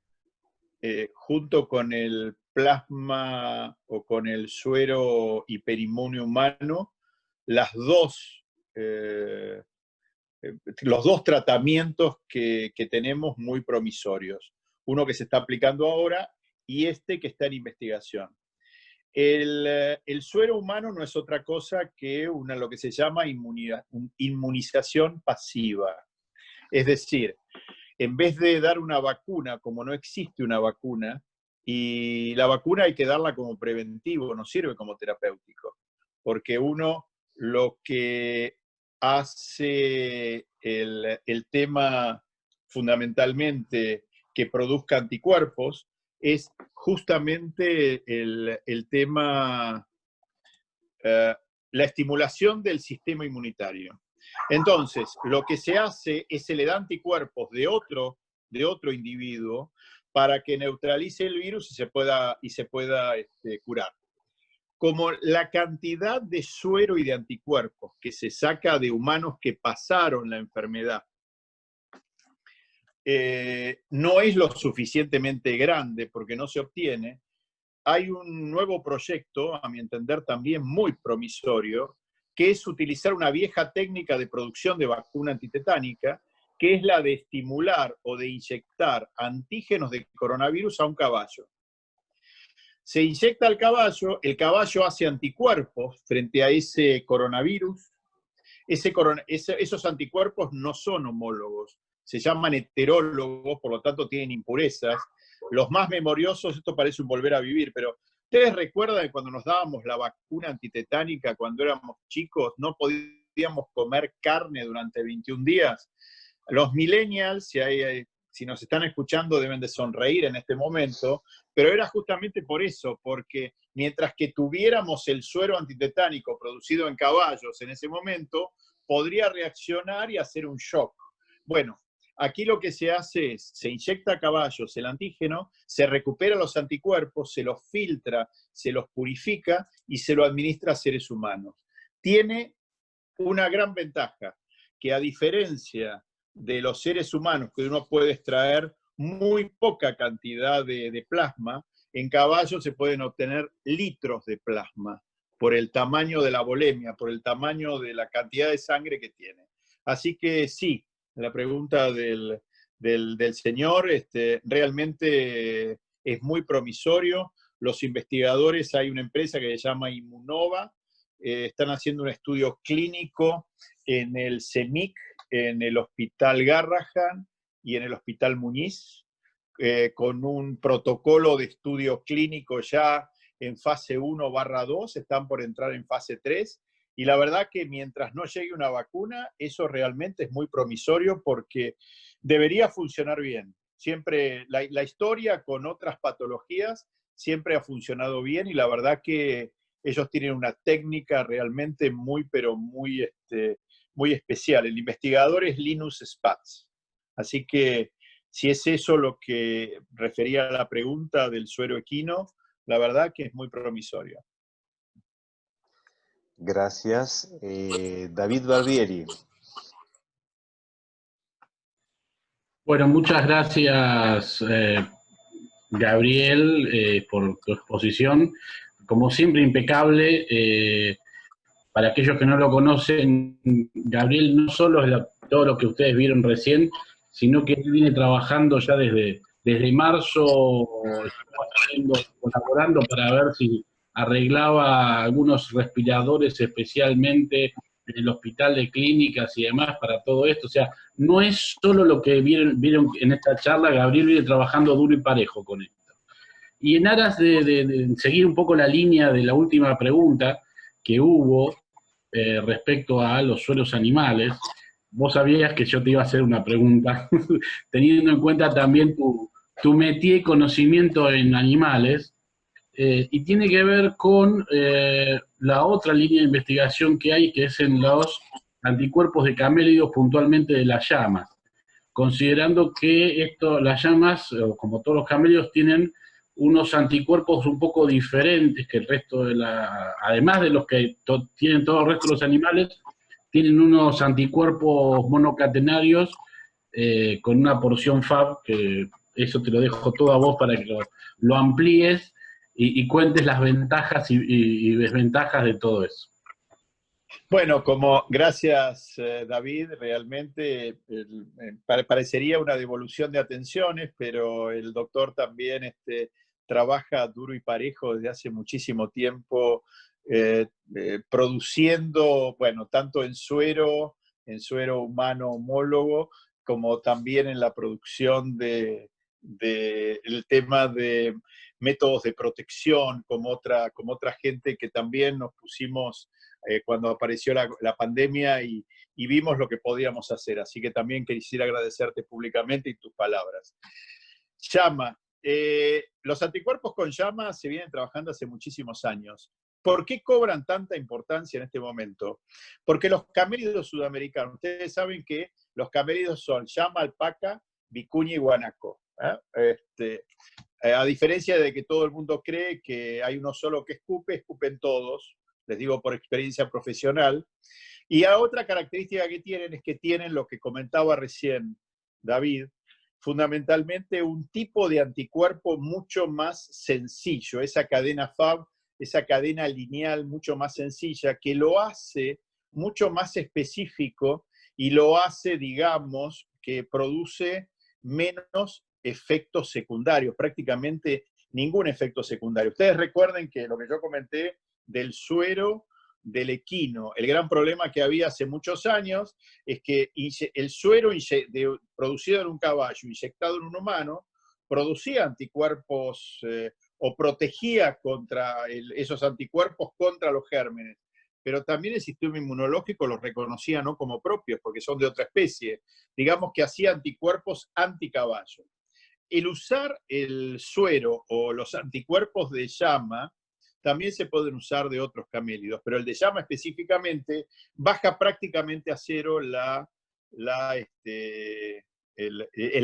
junto con el plasma o con el suero hiperinmune humano, los dos tratamientos que tenemos muy promisorios. Uno que se está aplicando ahora y este que está en investigación. El suero humano no es otra cosa que lo que se llama inmunización pasiva. Es decir, en vez de dar una vacuna, como no existe una vacuna, y la vacuna hay que darla como preventivo, no sirve como terapéutico, porque uno lo que hace el tema fundamentalmente que produzca anticuerpos es justamente el tema, la estimulación del sistema inmunitario. Entonces, lo que se hace es se le da anticuerpos de otro individuo para que neutralice el virus y se pueda curar. Como la cantidad de suero y de anticuerpos que se saca de humanos que pasaron la enfermedad no es lo suficientemente grande porque no se obtiene, hay un nuevo proyecto, a mi entender también muy promisorio, que es utilizar una vieja técnica de producción de vacuna antitetánica, que es la de estimular o de inyectar antígenos de coronavirus a un caballo. Se inyecta al caballo, el caballo hace anticuerpos frente a ese coronavirus. Esos anticuerpos no son homólogos, se llaman heterólogos, por lo tanto tienen impurezas. Los más memoriosos, esto parece un volver a vivir, pero ¿ustedes recuerdan que cuando nos dábamos la vacuna antitetánica cuando éramos chicos no podíamos comer carne durante 21 días? Los millennials, si nos están escuchando, deben de sonreír en este momento, pero era justamente por eso, porque mientras que tuviéramos el suero antitetánico producido en caballos en ese momento, podría reaccionar y hacer un shock. Bueno, aquí lo que se hace es, se inyecta a caballos el antígeno, se recupera los anticuerpos, se los filtra, se los purifica y se lo administra a seres humanos. Tiene una gran ventaja, que a diferencia de los seres humanos, que uno puede extraer muy poca cantidad de plasma, en caballos se pueden obtener litros de plasma por el tamaño de la volemia, por el tamaño de la cantidad de sangre que tiene. Así que sí, la pregunta del señor realmente es muy promisorio. Los investigadores, hay una empresa que se llama Immunova, están haciendo un estudio clínico en el CEMIC, en el Hospital Garrahan y en el Hospital Muñiz, con un protocolo de estudio clínico ya en fase 1/2, están por entrar en fase 3, y la verdad que mientras no llegue una vacuna, eso realmente es muy promisorio porque debería funcionar bien. Siempre, la historia con otras patologías siempre ha funcionado bien y la verdad que ellos tienen una técnica realmente pero muy, muy especial. El investigador es Linus Spatz. Así que si es eso lo que refería a la pregunta del suero equino, la verdad que es muy promisorio. Gracias. David Barbieri. Bueno, muchas gracias, Gabriel, por tu exposición. Como siempre, impecable. Para aquellos que no lo conocen, Gabriel no solo es todo lo que ustedes vieron recién, sino que él viene trabajando ya desde marzo, colaborando para ver si arreglaba algunos respiradores especialmente en el hospital de clínicas y demás para todo esto. O sea, no es solo lo que vieron en esta charla, Gabriel viene trabajando duro y parejo con esto. Y en aras de seguir un poco la línea de la última pregunta que hubo respecto a los suelos animales, vos sabías que yo te iba a hacer una pregunta, teniendo en cuenta también tu métier conocimiento en animales, y tiene que ver con la otra línea de investigación que hay, que es en los anticuerpos de camélidos, puntualmente de las llamas, considerando que las llamas, como todos los camélidos, tienen unos anticuerpos un poco diferentes que el resto además de los que tienen todo el resto de los animales, tienen unos anticuerpos monocatenarios con una porción Fab, que eso te lo dejo todo a vos para que lo amplíes y cuentes las ventajas y desventajas de todo eso. Bueno, gracias David, realmente parecería una devolución de atenciones, pero el doctor también trabaja duro y parejo desde hace muchísimo tiempo, produciendo, bueno, tanto en suero humano homólogo, como también en la producción el tema de métodos de protección, como otra gente que también nos pusimos cuando apareció la pandemia y vimos lo que podíamos hacer. Así que también quisiera agradecerte públicamente y tus palabras. Llama. Los anticuerpos con llama se vienen trabajando hace muchísimos años. ¿Por qué cobran tanta importancia en este momento? Porque los camélidos sudamericanos, ustedes saben que los camélidos son llama, alpaca, vicuña y guanaco. A diferencia de que todo el mundo cree que hay uno solo que escupen todos, les digo por experiencia profesional. Y a otra característica que tienen es que tienen lo que comentaba recién David, fundamentalmente un tipo de anticuerpo mucho más sencillo, esa cadena Fab, esa cadena lineal mucho más sencilla, que lo hace mucho más específico y lo hace, digamos, que produce menos efectos secundarios, prácticamente ningún efecto secundario. Ustedes recuerden que lo que yo comenté del suero del equino, el gran problema que había hace muchos años es que el suero producido en un caballo, inyectado en un humano, producía anticuerpos o protegía contra esos anticuerpos contra los gérmenes, pero también el sistema inmunológico los reconocía no como propios, porque son de otra especie. Digamos que hacía anticuerpos anticaballo. El usar el suero o los anticuerpos de llama también se pueden usar de otros camélidos, pero el de llama específicamente baja prácticamente a cero el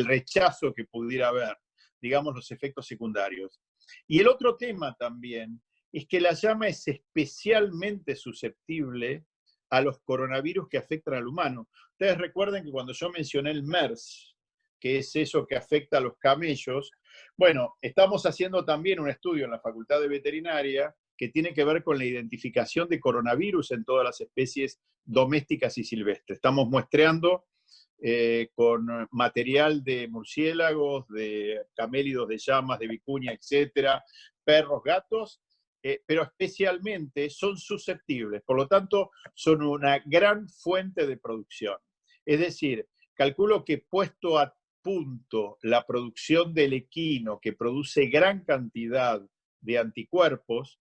rechazo que pudiera haber, digamos, los efectos secundarios. Y el otro tema también es que la llama es especialmente susceptible a los coronavirus que afectan al humano. Ustedes recuerden que cuando yo mencioné el MERS, que es eso que afecta a los camellos, bueno, estamos haciendo también un estudio en la Facultad de Veterinaria que tiene que ver con la identificación de coronavirus en todas las especies domésticas y silvestres. Estamos muestreando con material de murciélagos, de camélidos, de llamas, de vicuña, etcétera, perros, gatos, pero especialmente son susceptibles, por lo tanto son una gran fuente de producción. Es decir, calculo que puesto a punto la producción del equino, que produce gran cantidad de anticuerpos,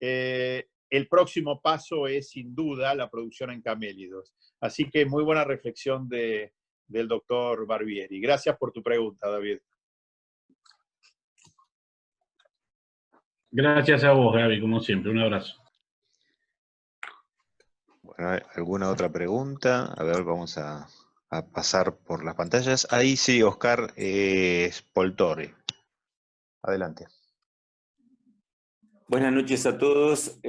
el próximo paso es sin duda la producción en camélidos. Así que muy buena reflexión de del doctor Barbieri. Gracias por tu pregunta, David. Gracias a vos, Gaby, como siempre. Un abrazo. Bueno, ¿alguna otra pregunta? A ver, vamos a pasar por las pantallas. Ahí sí, Oscar Spoltori. Adelante. Buenas noches a todos.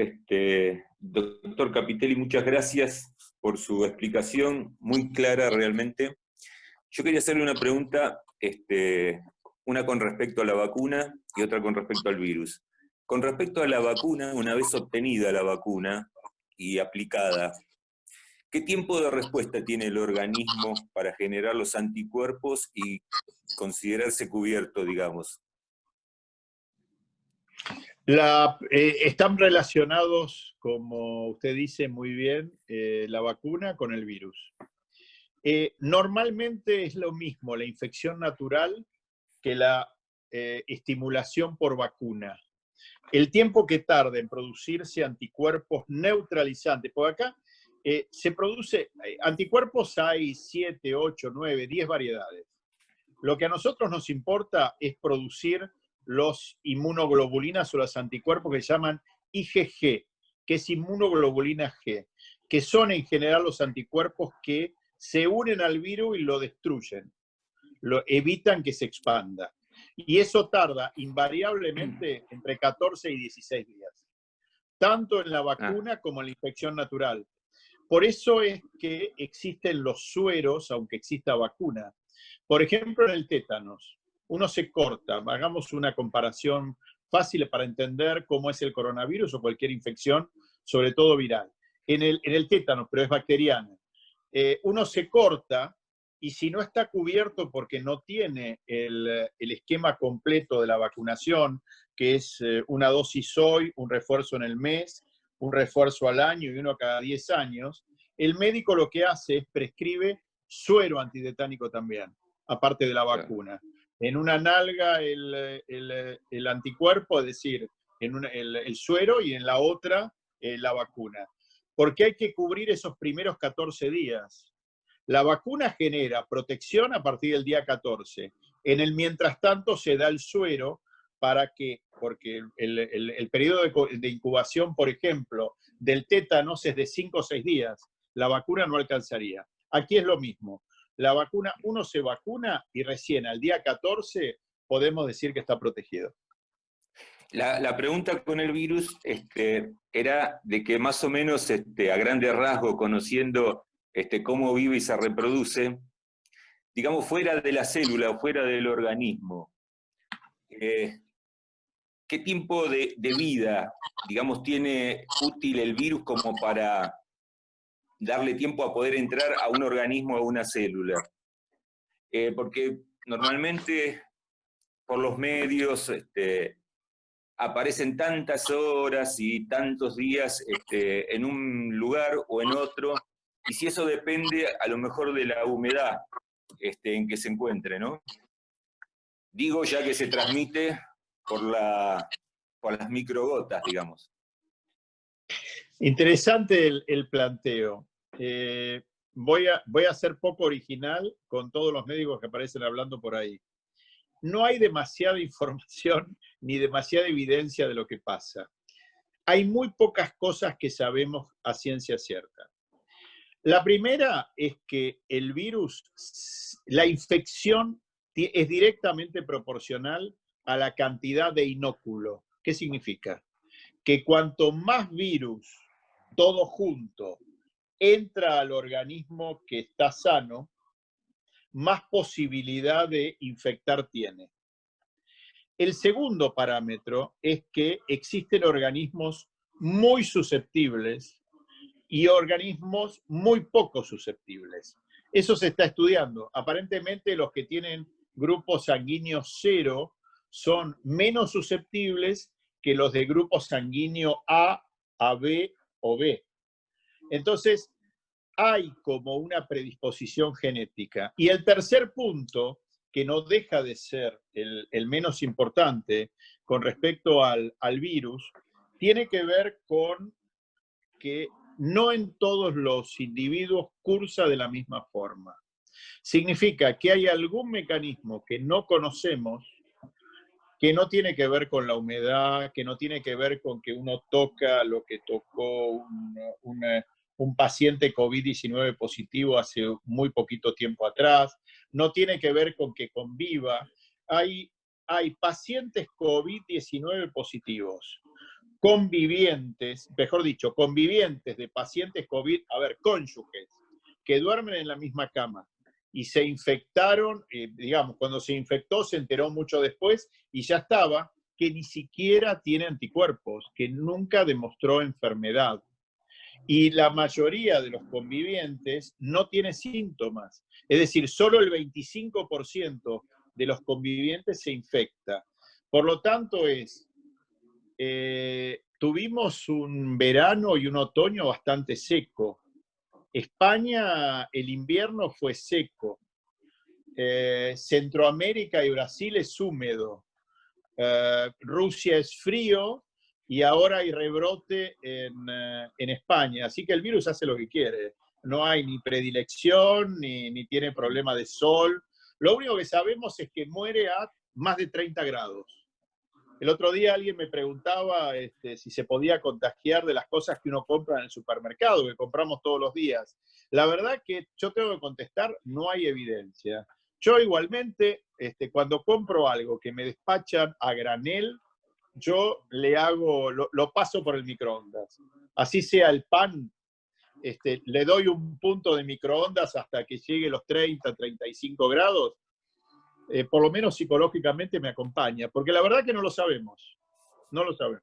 Doctor Capitelli, muchas gracias por su explicación, muy clara realmente. Yo quería hacerle una pregunta, una con respecto a la vacuna y otra con respecto al virus. Con respecto a la vacuna, una vez obtenida la vacuna y aplicada, ¿qué tiempo de respuesta tiene el organismo para generar los anticuerpos y considerarse cubierto, digamos? Están relacionados, como usted dice muy bien, la vacuna con el virus. Normalmente es lo mismo la infección natural que la estimulación por vacuna. El tiempo que tarda en producirse anticuerpos neutralizantes, por acá se produce, anticuerpos hay 7, 8, 9, 10 variedades. Lo que a nosotros nos importa es producir los inmunoglobulinas o los anticuerpos que se llaman IgG, que es inmunoglobulina G, que son en general los anticuerpos que se unen al virus y lo destruyen, lo evitan que se expanda. Y eso tarda invariablemente entre 14 y 16 días, tanto en la vacuna como en la infección natural. Por eso es que existen los sueros, aunque exista vacuna. Por ejemplo, en el tétanos, uno se corta, hagamos una comparación fácil para entender cómo es el coronavirus o cualquier infección, sobre todo viral. En el tétanos, pero es bacteriana, uno se corta y si no está cubierto porque no tiene el esquema completo de la vacunación, que es una dosis hoy, un refuerzo en el mes, un refuerzo al año y uno cada 10 años, el médico lo que hace es prescribe suero antitetánico también, aparte de la vacuna. En una nalga el anticuerpo, es decir, el suero, y en la otra la vacuna. Porque hay que cubrir esos primeros 14 días. La vacuna genera protección a partir del día 14. En el mientras tanto se da el suero para que, porque el periodo de incubación, por ejemplo, del tétanos es de 5 o 6 días. La vacuna no alcanzaría. Aquí es lo mismo. La vacuna, uno se vacuna y recién al día 14 podemos decir que está protegido. La pregunta con el virus era de que más o menos a grandes rasgos, conociendo cómo vive y se reproduce, digamos, fuera de la célula o fuera del organismo, ¿qué tiempo de vida, digamos, tiene útil el virus como para darle tiempo a poder entrar a un organismo o a una célula? Porque normalmente por los medios aparecen tantas horas y tantos días en un lugar o en otro, y si eso depende a lo mejor de la humedad en que se encuentre, ¿no? Digo, ya que se transmite por las microgotas, digamos. Interesante el planteo. Voy a ser poco original con todos los médicos que aparecen hablando por ahí. No hay demasiada información ni demasiada evidencia de lo que pasa. Hay muy pocas cosas que sabemos a ciencia cierta. La primera es que el virus, la infección es directamente proporcional a la cantidad de inóculo. ¿Qué significa? Que cuanto más virus, todo junto, entra al organismo que está sano, más posibilidad de infectar tiene. El segundo parámetro es que existen organismos muy susceptibles y organismos muy poco susceptibles. Eso se está estudiando. Aparentemente los que tienen grupos sanguíneos 0 son menos susceptibles que los de grupo sanguíneo A, AB o B. Entonces, hay como una predisposición genética. Y el tercer punto, que no deja de ser el menos importante con respecto al virus, tiene que ver con que no en todos los individuos cursa de la misma forma. significa que hay algún mecanismo que no conocemos, que no tiene que ver con la humedad, que no tiene que ver con que uno toca lo que tocó un paciente COVID-19 positivo hace muy poquito tiempo atrás, no tiene que ver con que conviva. Hay pacientes COVID-19 positivos, convivientes, mejor dicho, convivientes de pacientes COVID, cónyuges, que duermen en la misma cama y se infectaron, digamos, cuando se infectó se enteró mucho después y ya estaba, que ni siquiera tiene anticuerpos, que nunca demostró enfermedad. Y la mayoría de los convivientes no tiene síntomas. Es decir, solo el 25% de los convivientes se infecta. Por lo tanto, tuvimos un verano y un otoño bastante seco. España, el invierno fue seco. Centroamérica y Brasil es húmedo. Rusia es frío y ahora hay rebrote en España. Así que el virus hace lo que quiere. No hay ni predilección, ni tiene problema de sol. Lo único que sabemos es que muere a más de 30 grados. El otro día alguien me preguntaba si se podía contagiar de las cosas que uno compra en el supermercado, que compramos todos los días. La verdad que yo tengo que contestar, no hay evidencia. Yo igualmente, cuando compro algo que me despachan a granel, yo lo paso por el microondas. Así sea el pan, le doy un punto de microondas hasta que llegue los 30, 35 grados. Por lo menos psicológicamente me acompaña, porque la verdad que no lo sabemos, no lo sabemos.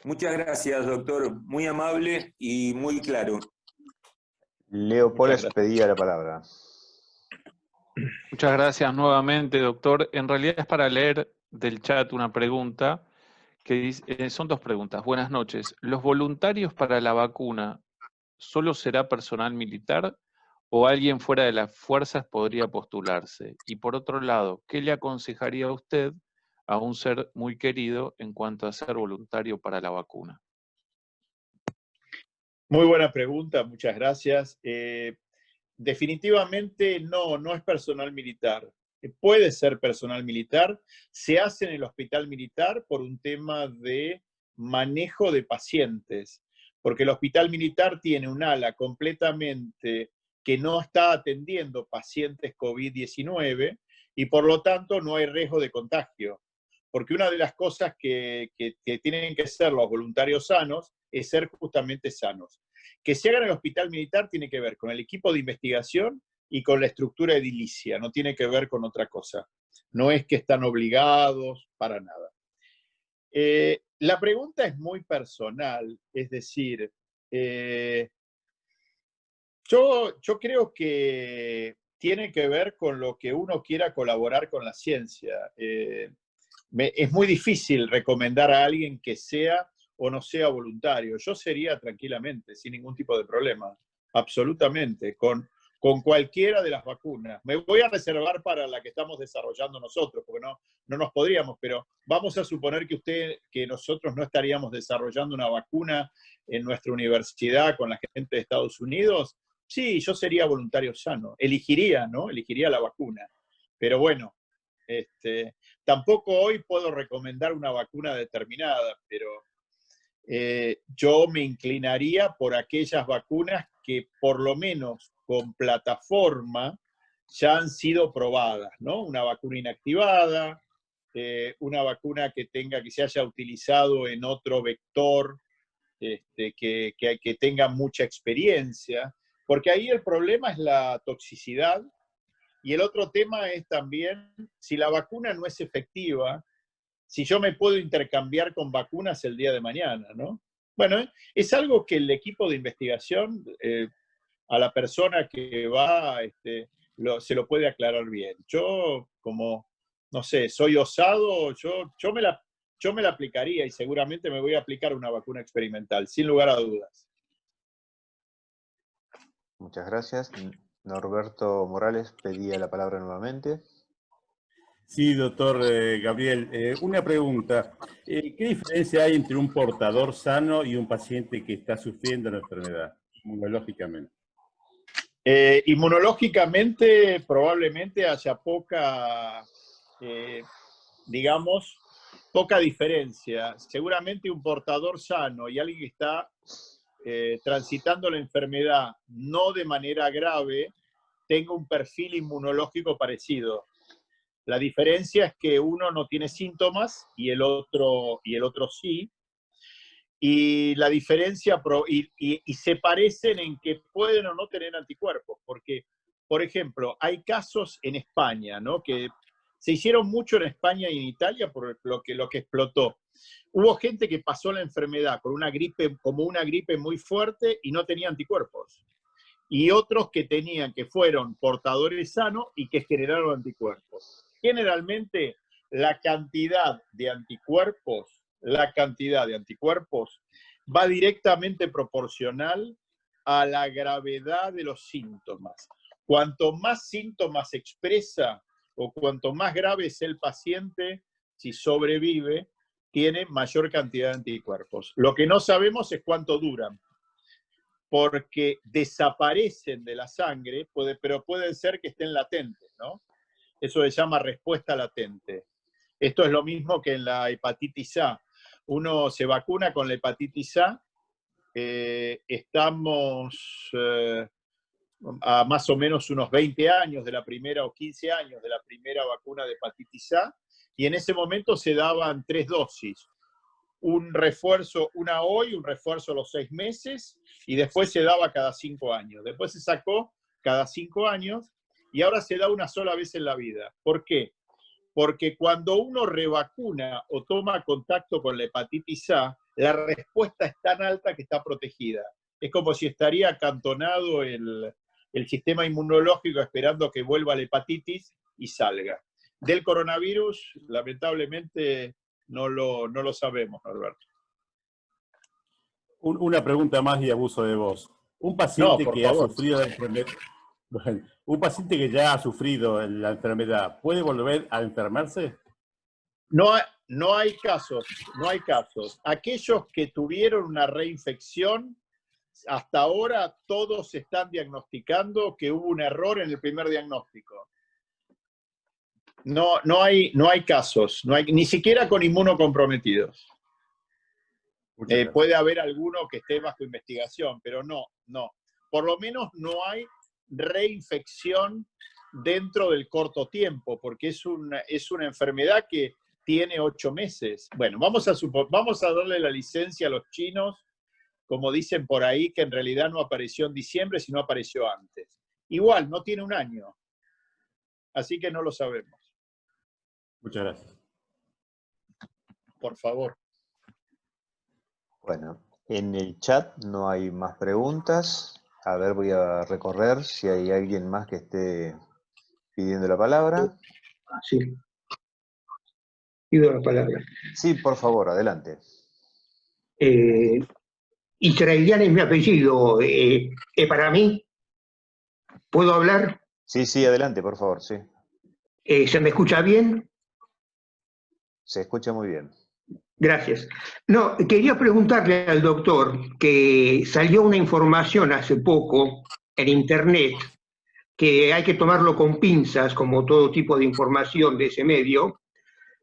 Muchas gracias, doctor, muy amable y muy claro. Leo Poles pedía la palabra. Muchas gracias nuevamente, doctor. En realidad es para leer del chat una pregunta, que dice, son dos preguntas. Buenas noches. ¿Los voluntarios para la vacuna solo será personal militar o alguien fuera de las fuerzas podría postularse? Y por otro lado, ¿qué le aconsejaría a usted a un ser muy querido en cuanto a ser voluntario para la vacuna? Muy buena pregunta, muchas gracias. Definitivamente no es personal militar. Puede ser personal militar. Se hace en el hospital militar por un tema de manejo de pacientes, porque el hospital militar tiene un ala completamente que no está atendiendo pacientes COVID-19 y por lo tanto no hay riesgo de contagio. Porque una de las cosas que tienen que ser los voluntarios sanos es ser justamente sanos. Que se haga en el hospital militar tiene que ver con el equipo de investigación y con la estructura edilicia, no tiene que ver con otra cosa. No es que están obligados, para nada. La pregunta es muy personal, es decir, yo creo que tiene que ver con lo que uno quiera colaborar con la ciencia. Es muy difícil recomendar a alguien que sea o no sea voluntario. Yo sería tranquilamente, sin ningún tipo de problema, absolutamente, con cualquiera de las vacunas. Me voy a reservar para la que estamos desarrollando nosotros, porque no nos podríamos, pero vamos a suponer que nosotros no estaríamos desarrollando una vacuna en nuestra universidad con la gente de Estados Unidos. Sí, yo sería voluntario sano. Elegiría la vacuna. Pero bueno, tampoco hoy puedo recomendar una vacuna determinada, pero yo me inclinaría por aquellas vacunas que por lo menos con plataforma ya han sido probadas, ¿no? Una vacuna inactivada, una vacuna que se haya utilizado en otro vector, que tenga mucha experiencia, porque ahí el problema es la toxicidad. Y el otro tema es también, si la vacuna no es efectiva, si yo me puedo intercambiar con vacunas el día de mañana, ¿no? Bueno, es algo que el equipo de investigación, a la persona que va, se lo puede aclarar bien. Yo, como, no sé, soy osado, yo me la aplicaría y seguramente me voy a aplicar una vacuna experimental, sin lugar a dudas. Muchas gracias. Norberto Morales pedía la palabra nuevamente. Sí, doctor Gabriel. Una pregunta. ¿Qué diferencia hay entre un portador sano y un paciente que está sufriendo la enfermedad, inmunológicamente? Inmunológicamente probablemente haya digamos, poca diferencia. Seguramente un portador sano y alguien que está transitando la enfermedad no de manera grave, tenga un perfil inmunológico parecido. La diferencia es que uno no tiene síntomas y el otro sí. Y la diferencia, y se parecen en que pueden o no tener anticuerpos, porque, por ejemplo, hay casos en España, ¿no? Que se hicieron mucho en España y en Italia por lo que explotó. Hubo gente que pasó la enfermedad con una gripe, como una gripe muy fuerte y no tenía anticuerpos. Y otros que fueron portadores sanos y que generaron anticuerpos. Generalmente la cantidad de anticuerpos va directamente proporcional a la gravedad de los síntomas. Cuanto más síntomas expresa o cuanto más grave es el paciente, si sobrevive, tiene mayor cantidad de anticuerpos. Lo que no sabemos es cuánto duran, porque desaparecen de la sangre, pero pueden ser que estén latentes, ¿no? Eso se llama respuesta latente. Esto es lo mismo que en la hepatitis A. Uno se vacuna con la hepatitis A, estamos a más o menos unos 20 años de la primera o 15 años de la primera vacuna de hepatitis A, y en ese momento se daban 3 dosis. Un refuerzo, una hoy, un refuerzo a los 6 meses, y después se daba cada 5 años. Después se sacó cada 5 años, y ahora se da una sola vez en la vida. ¿Por qué? Porque cuando uno revacuna o toma contacto con la hepatitis A, la respuesta es tan alta que está protegida. Es como si estaría acantonado el sistema inmunológico esperando que vuelva la hepatitis y salga. Del coronavirus, lamentablemente, no lo sabemos, Norberto. Una pregunta más y abuso de voz. Un paciente que ha sufrido la enfermedad, bueno, un paciente que ya ha sufrido la enfermedad, ¿puede volver a enfermarse? No hay casos. Aquellos que tuvieron una reinfección, hasta ahora todos están diagnosticando que hubo un error en el primer diagnóstico. No hay casos, ni siquiera con inmunocomprometidos. Puede haber alguno que esté bajo investigación, pero no. Por lo menos no hay reinfección dentro del corto tiempo, porque es una enfermedad que tiene 8 meses. Bueno, vamos a darle la licencia a los chinos, como dicen por ahí, que en realidad no apareció en diciembre, sino apareció antes. Igual, no tiene un año. Así que no lo sabemos. Muchas gracias. Por favor. Bueno, en el chat no hay más preguntas. A ver, voy a recorrer si hay alguien más que esté pidiendo la palabra. Sí. Pido la palabra. Sí, por favor, adelante. Israelian es mi apellido. Para mí, ¿puedo hablar? Sí, adelante, por favor, sí. ¿Se me escucha bien? Se escucha muy bien. Gracias. No, quería preguntarle al doctor que salió una información hace poco en internet que hay que tomarlo con pinzas, como todo tipo de información de ese medio,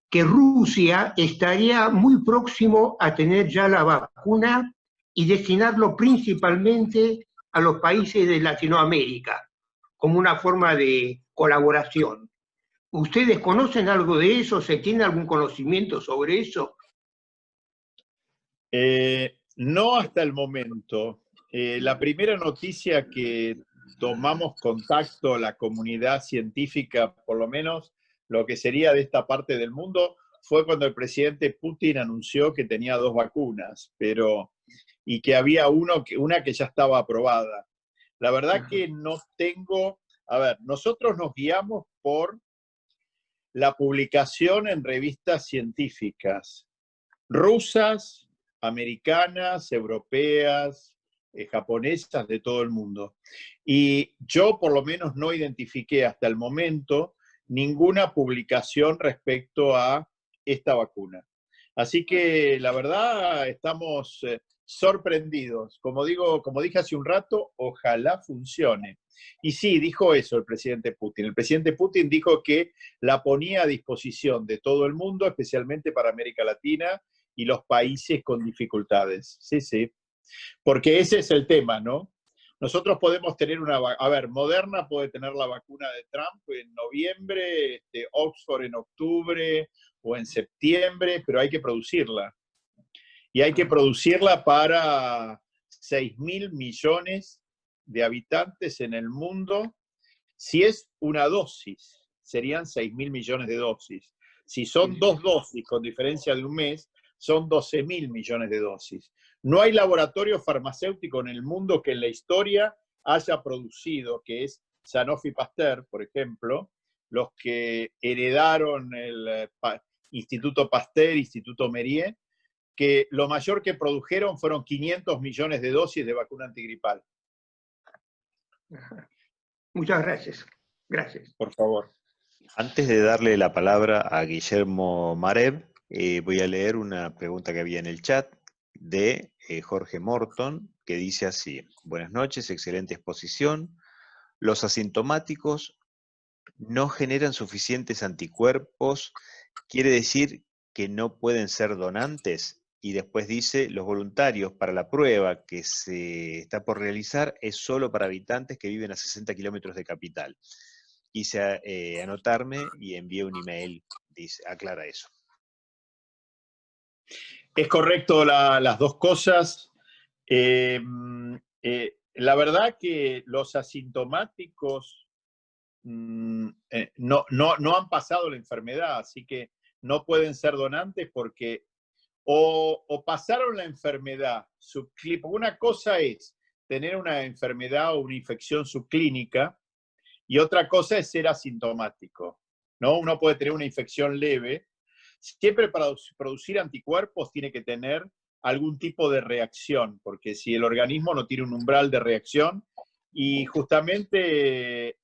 que Rusia estaría muy próximo a tener ya la vacuna y destinarlo principalmente a los países de Latinoamérica, como una forma de colaboración. ¿Ustedes conocen algo de eso? ¿Se tiene algún conocimiento sobre eso? No hasta el momento. La primera noticia que tomamos contacto, la comunidad científica, por lo menos lo que sería de esta parte del mundo, fue cuando el presidente Putin anunció que tenía 2 vacunas, y que había una que ya estaba aprobada. La verdad que no tengo... A ver, nosotros nos guiamos por la publicación en revistas científicas rusas, americanas, europeas, japonesas, de todo el mundo. Y yo por lo menos no identifiqué hasta el momento ninguna publicación respecto a esta vacuna. Así que la verdad estamos sorprendidos. Como dije hace un rato, ojalá funcione. Y sí, dijo eso el presidente Putin. El presidente Putin dijo que la ponía a disposición de todo el mundo, especialmente para América Latina y los países con dificultades. Sí, sí. Porque ese es el tema, ¿no? Nosotros podemos tener a ver, Moderna puede tener la vacuna de Trump en noviembre, Oxford en octubre o en septiembre, pero hay que producirla. Y hay que producirla para 6.000 millones de habitantes en el mundo. Si es una dosis, serían 6.000 millones de dosis. Si son 2 dosis con diferencia de un mes, son 12.000 millones de dosis. No hay laboratorio farmacéutico en el mundo que en la historia haya producido, que es Sanofi Pasteur, por ejemplo, los que heredaron el Instituto Pasteur, Instituto Mérieux, que lo mayor que produjeron fueron 500 millones de dosis de vacuna antigripal. Muchas gracias. Gracias. Por favor. Antes de darle la palabra a Guillermo Marev, voy a leer una pregunta que había en el chat de Jorge Morton, que dice así: buenas noches, excelente exposición. Los asintomáticos no generan suficientes anticuerpos, ¿quiere decir que no pueden ser donantes? Y después dice, los voluntarios para la prueba que se está por realizar es solo para habitantes que viven a 60 kilómetros de capital. Quise anotarme y envié un email, dice, aclara eso. Es correcto las dos cosas. La verdad que los asintomáticos no han pasado la enfermedad, así que no pueden ser donantes porque o pasaron la enfermedad subclínica. Una cosa es tener una enfermedad o una infección subclínica y otra cosa es ser asintomático, ¿no? Uno puede tener una infección leve. Siempre para producir anticuerpos tiene que tener algún tipo de reacción, porque si el organismo no tiene un umbral de reacción, y justamente,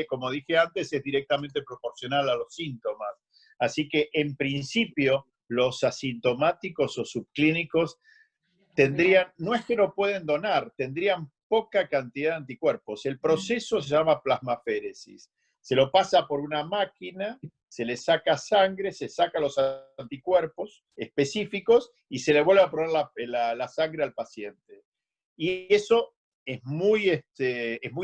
como dije antes, es directamente proporcional a los síntomas. Así que, en principio, los asintomáticos o subclínicos tendrían, no es que no pueden donar, tendrían poca cantidad de anticuerpos. El proceso se llama plasmaféresis. Se lo pasa por una máquina, se le saca sangre, se saca los anticuerpos específicos y se le vuelve a poner la sangre al paciente. Y eso es muy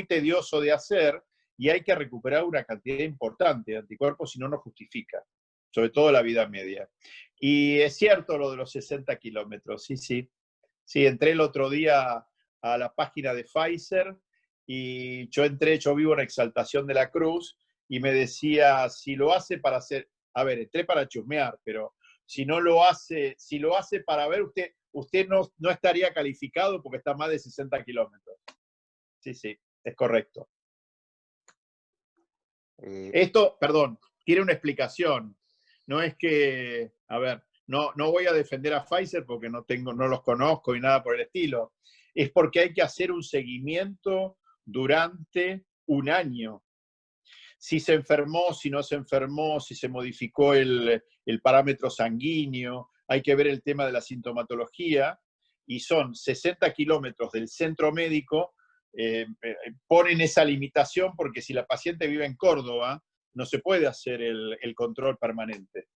tedioso de hacer y hay que recuperar una cantidad importante de anticuerpos, si no, no justifica, sobre todo la vida media. Y es cierto lo de los 60 kilómetros, sí, sí. Sí, entré el otro día a la página de Pfizer y yo vivo en Exaltación de la Cruz y me decía, si lo hace para hacer, a ver, entré para chusmear, pero si lo hace para ver, usted no estaría calificado porque está a más de 60 kilómetros. Sí, sí, es correcto. Esto, perdón, tiene una explicación. No es que, a ver, no voy a defender a Pfizer porque no los conozco y nada por el estilo. Es porque hay que hacer un seguimiento durante un año. Si se enfermó, si no se enfermó, si se modificó el parámetro sanguíneo, hay que ver el tema de la sintomatología, y son 60 kilómetros del centro médico, ponen esa limitación porque si la paciente vive en Córdoba, no se puede hacer el control permanente.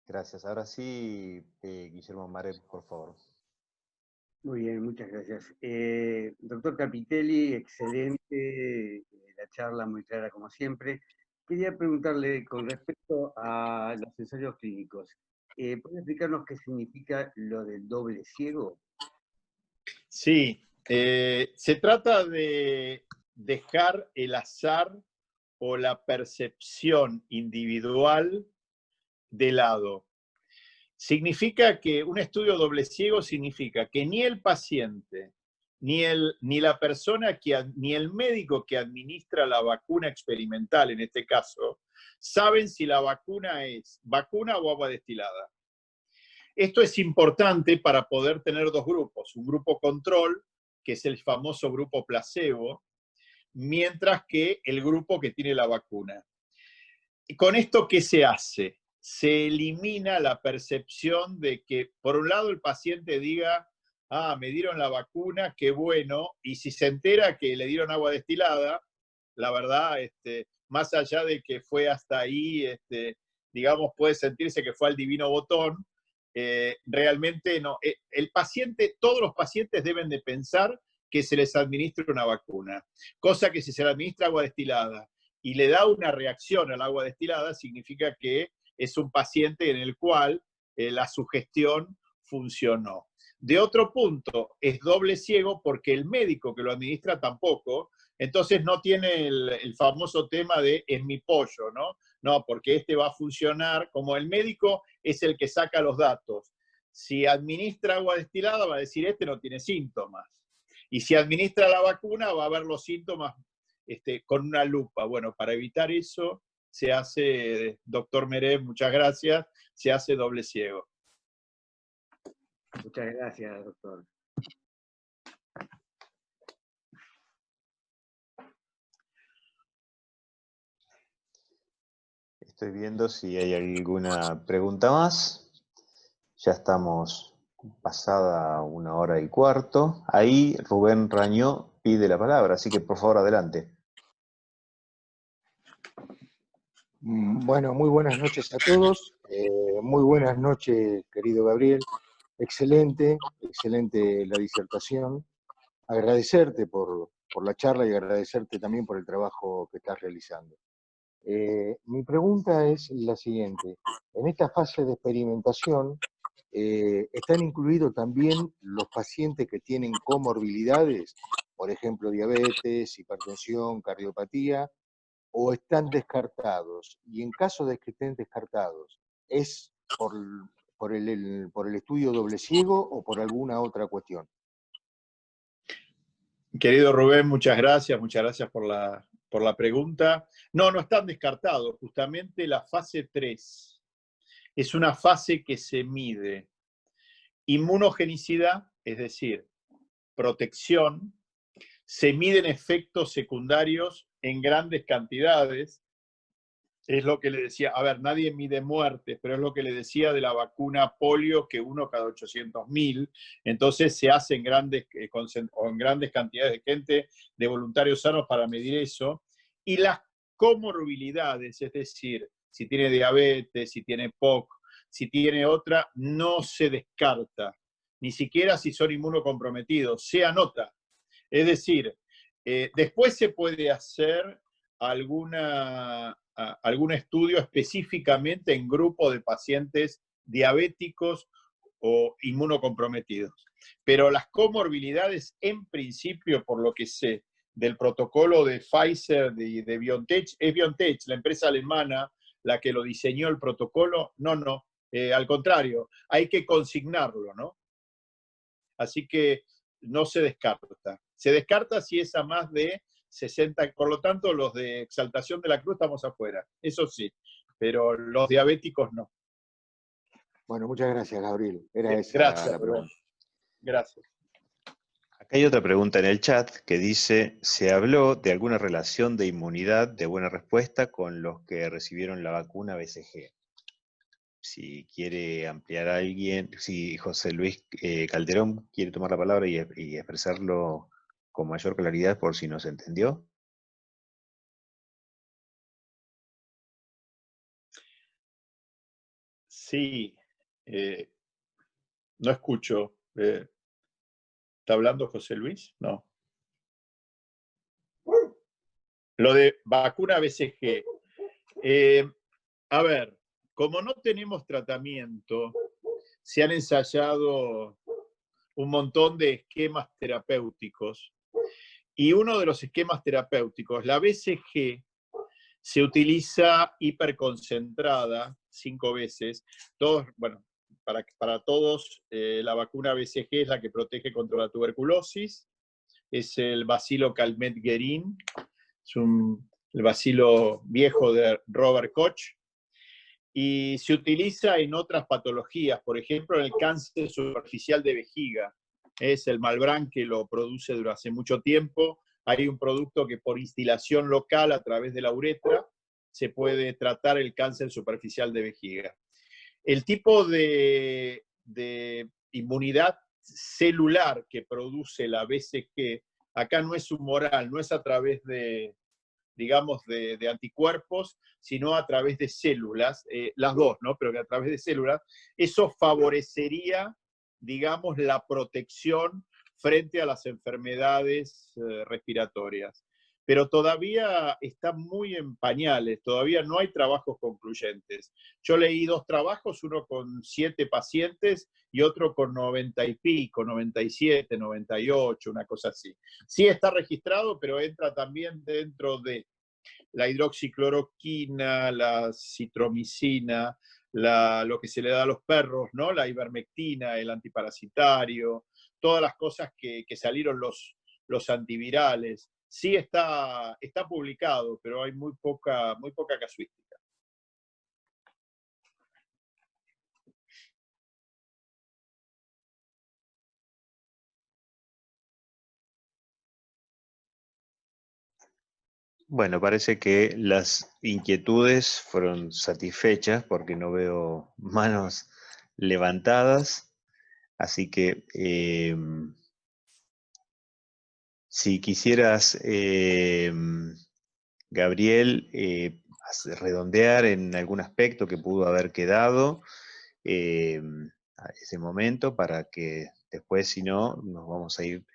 Gracias. Ahora sí, Guillermo Marev, por favor. Muy bien, muchas gracias. Doctor Capitelli, excelente la charla, muy clara como siempre. Quería preguntarle con respecto a los ensayos clínicos. ¿Puede explicarnos qué significa lo del doble ciego? Sí, se trata de dejar el azar o la percepción individual de lado. Significa que un estudio doble ciego significa que ni el paciente, ni la persona, ni el médico que administra la vacuna experimental, en este caso, saben si la vacuna es vacuna o agua destilada. Esto es importante para poder tener dos grupos, un grupo control, que es el famoso grupo placebo, mientras que el grupo que tiene la vacuna. ¿Con esto qué se hace? Se elimina la percepción de que, por un lado, el paciente diga, ah, me dieron la vacuna, qué bueno, y si se entera que le dieron agua destilada, la verdad, más allá de que fue hasta ahí, digamos, puede sentirse que fue al divino botón, realmente no. El paciente, todos los pacientes deben de pensar que se les administra una vacuna, cosa que si se le administra agua destilada y le da una reacción al agua destilada, significa que es un paciente en el cual la sugestión funcionó. De otro punto, es doble ciego porque el médico que lo administra tampoco, entonces no tiene el famoso tema de es mi pollo, ¿no? No, porque este va a funcionar, como el médico es el que saca los datos. Si administra agua destilada, va a decir, este no tiene síntomas. Y si administra la vacuna, va a ver los síntomas con una lupa. Bueno, para evitar eso, se hace, doctor Merev, muchas gracias, se hace doble ciego. Muchas gracias, doctor. Estoy viendo si hay alguna pregunta más. Ya estamos pasada 1:15. Ahí Rubén Rañó pide la palabra, así que por favor adelante. Bueno, muy buenas noches a todos. Muy buenas noches, querido Gabriel. Excelente, excelente la disertación. Agradecerte por la charla y agradecerte también por el trabajo que estás realizando. Mi pregunta es la siguiente. En esta fase de experimentación, ¿están incluidos también los pacientes que tienen comorbilidades? Por ejemplo, diabetes, hipertensión, cardiopatía, ¿o están descartados? Y en caso de que estén descartados, ¿es por el estudio doble ciego o por alguna otra cuestión? Querido Rubén, muchas gracias por la pregunta. No, no están descartados. Justamente la fase 3 es una fase que se mide inmunogenicidad, es decir, protección, se miden efectos secundarios en grandes cantidades. Es lo que le decía, a ver, nadie mide muertes, pero es lo que le decía de la vacuna polio, que 1 cada 800.000, entonces se hace en grandes cantidades de gente, de voluntarios sanos para medir eso, y las comorbilidades, es decir, si tiene diabetes, si tiene POC, si tiene otra, no se descarta, ni siquiera si son inmunocomprometidos, se anota. Es decir, después se puede hacer algún estudio específicamente en grupo de pacientes diabéticos o inmunocomprometidos. Pero las comorbilidades, en principio, por lo que sé, del protocolo de Pfizer y de BioNTech, es BioNTech, la empresa alemana, la que lo diseñó el protocolo, no, al contrario, hay que consignarlo, ¿no? Así que no se descarta. Se descarta si es a más de 60, por lo tanto los de exaltación de la cruz estamos afuera, eso sí, pero los diabéticos no. Bueno, muchas gracias, Gabriel. Era esa Gracias, la pregunta. Gracias. Acá hay otra pregunta en el chat que dice, ¿se habló de alguna relación de inmunidad de buena respuesta con los que recibieron la vacuna BCG? Si quiere ampliar a alguien, si José Luis Calderón quiere tomar la palabra y expresarlo con mayor claridad por si no se entendió. Sí, no escucho. ¿Está hablando José Luis? No. Lo de vacuna BCG. A ver, como no tenemos tratamiento, se han ensayado un montón de esquemas terapéuticos. Y uno de los esquemas terapéuticos, la BCG, se utiliza hiperconcentrada 5 veces. Bueno, para todos, la vacuna BCG es la que protege contra la tuberculosis. Es el bacilo Calmette-Guerin. Es el bacilo viejo de Robert Koch. Y se utiliza en otras patologías, por ejemplo, en el cáncer superficial de vejiga. Es el Malbrán que lo produce durante hace mucho tiempo. Hay un producto que por instilación local a través de la uretra se puede tratar el cáncer superficial de vejiga. El tipo de inmunidad celular que produce la BCG, acá no es humoral, no es a través de, digamos, de anticuerpos, sino a través de células, las dos, ¿no? Pero que a través de células, eso favorecería, digamos, la protección frente a las enfermedades respiratorias. Pero todavía está muy en pañales, todavía no hay trabajos concluyentes. Yo leí 2 trabajos, uno con 7 pacientes y otro con 90 y pico, 97, 98, una cosa así. Sí está registrado, pero entra también dentro de la hidroxicloroquina, la citromicina, lo que se le da a los perros, ¿no? La ivermectina, el antiparasitario, todas las cosas que salieron los antivirales. Sí está publicado, pero hay muy poca casuística. Bueno, parece que las inquietudes fueron satisfechas porque no veo manos levantadas, así que si quisieras, Gabriel, redondear en algún aspecto que pudo haber quedado a ese momento para que después, si no, nos vamos a ir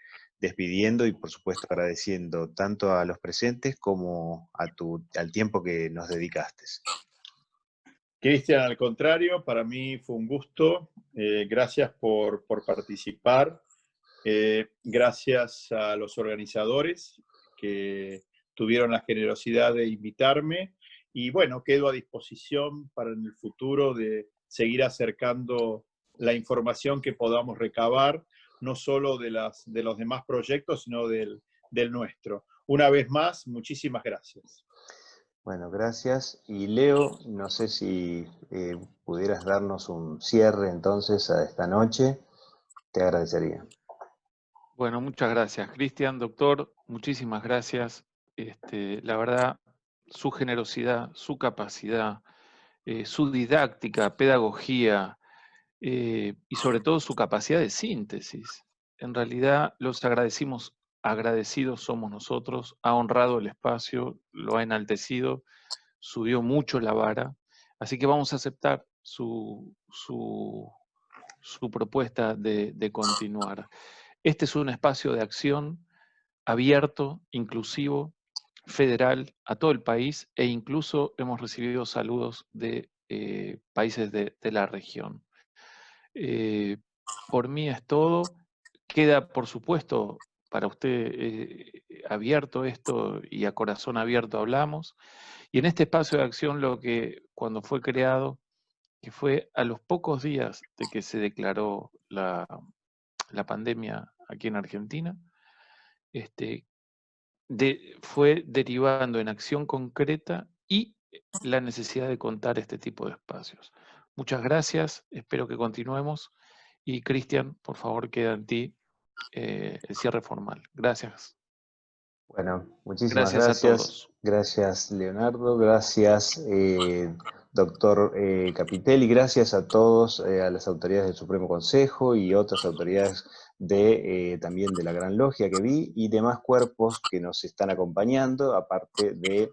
despidiendo y por supuesto agradeciendo tanto a los presentes como al tiempo que nos dedicaste. Cristian, al contrario, para mí fue un gusto. Gracias por participar. Gracias a los organizadores que tuvieron la generosidad de invitarme. Y bueno, quedo a disposición para en el futuro de seguir acercando la información que podamos recabar, no solo de los demás proyectos, sino del nuestro. Una vez más, muchísimas gracias. Bueno, gracias. Y Leo, no sé si pudieras darnos un cierre entonces a esta noche, te agradecería. Bueno, muchas gracias, Cristian, doctor, muchísimas gracias. La verdad, su generosidad, su capacidad, su didáctica, pedagogía y sobre todo su capacidad de síntesis. En realidad, los agradecidos somos nosotros, ha honrado el espacio, lo ha enaltecido, subió mucho la vara, así que vamos a aceptar su propuesta de continuar. Este es un espacio de acción abierto, inclusivo, federal a todo el país e incluso hemos recibido saludos de países de la región. Por mí es todo. Queda, por supuesto, para usted abierto esto y a corazón abierto hablamos. Y en este espacio de acción lo que cuando fue creado, que fue a los pocos días de que se declaró la pandemia aquí en Argentina, fue derivando en acción concreta y la necesidad de contar este tipo de espacios. Muchas gracias, espero que continuemos. Y Cristian, por favor, queda en ti el cierre formal. Gracias. Bueno, muchísimas Gracias a gracias. todos. Gracias, Leonardo. Gracias, doctor Capitelli. Gracias a todos, a las autoridades del Supremo Consejo y otras autoridades también de la Gran Logia que vi y demás cuerpos que nos están acompañando, aparte de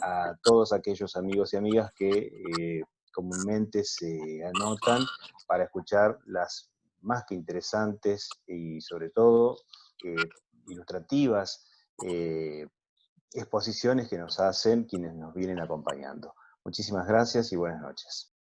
a todos aquellos amigos y amigas que comúnmente se anotan para escuchar las más que interesantes y sobre todo ilustrativas exposiciones que nos hacen quienes nos vienen acompañando. Muchísimas gracias y buenas noches.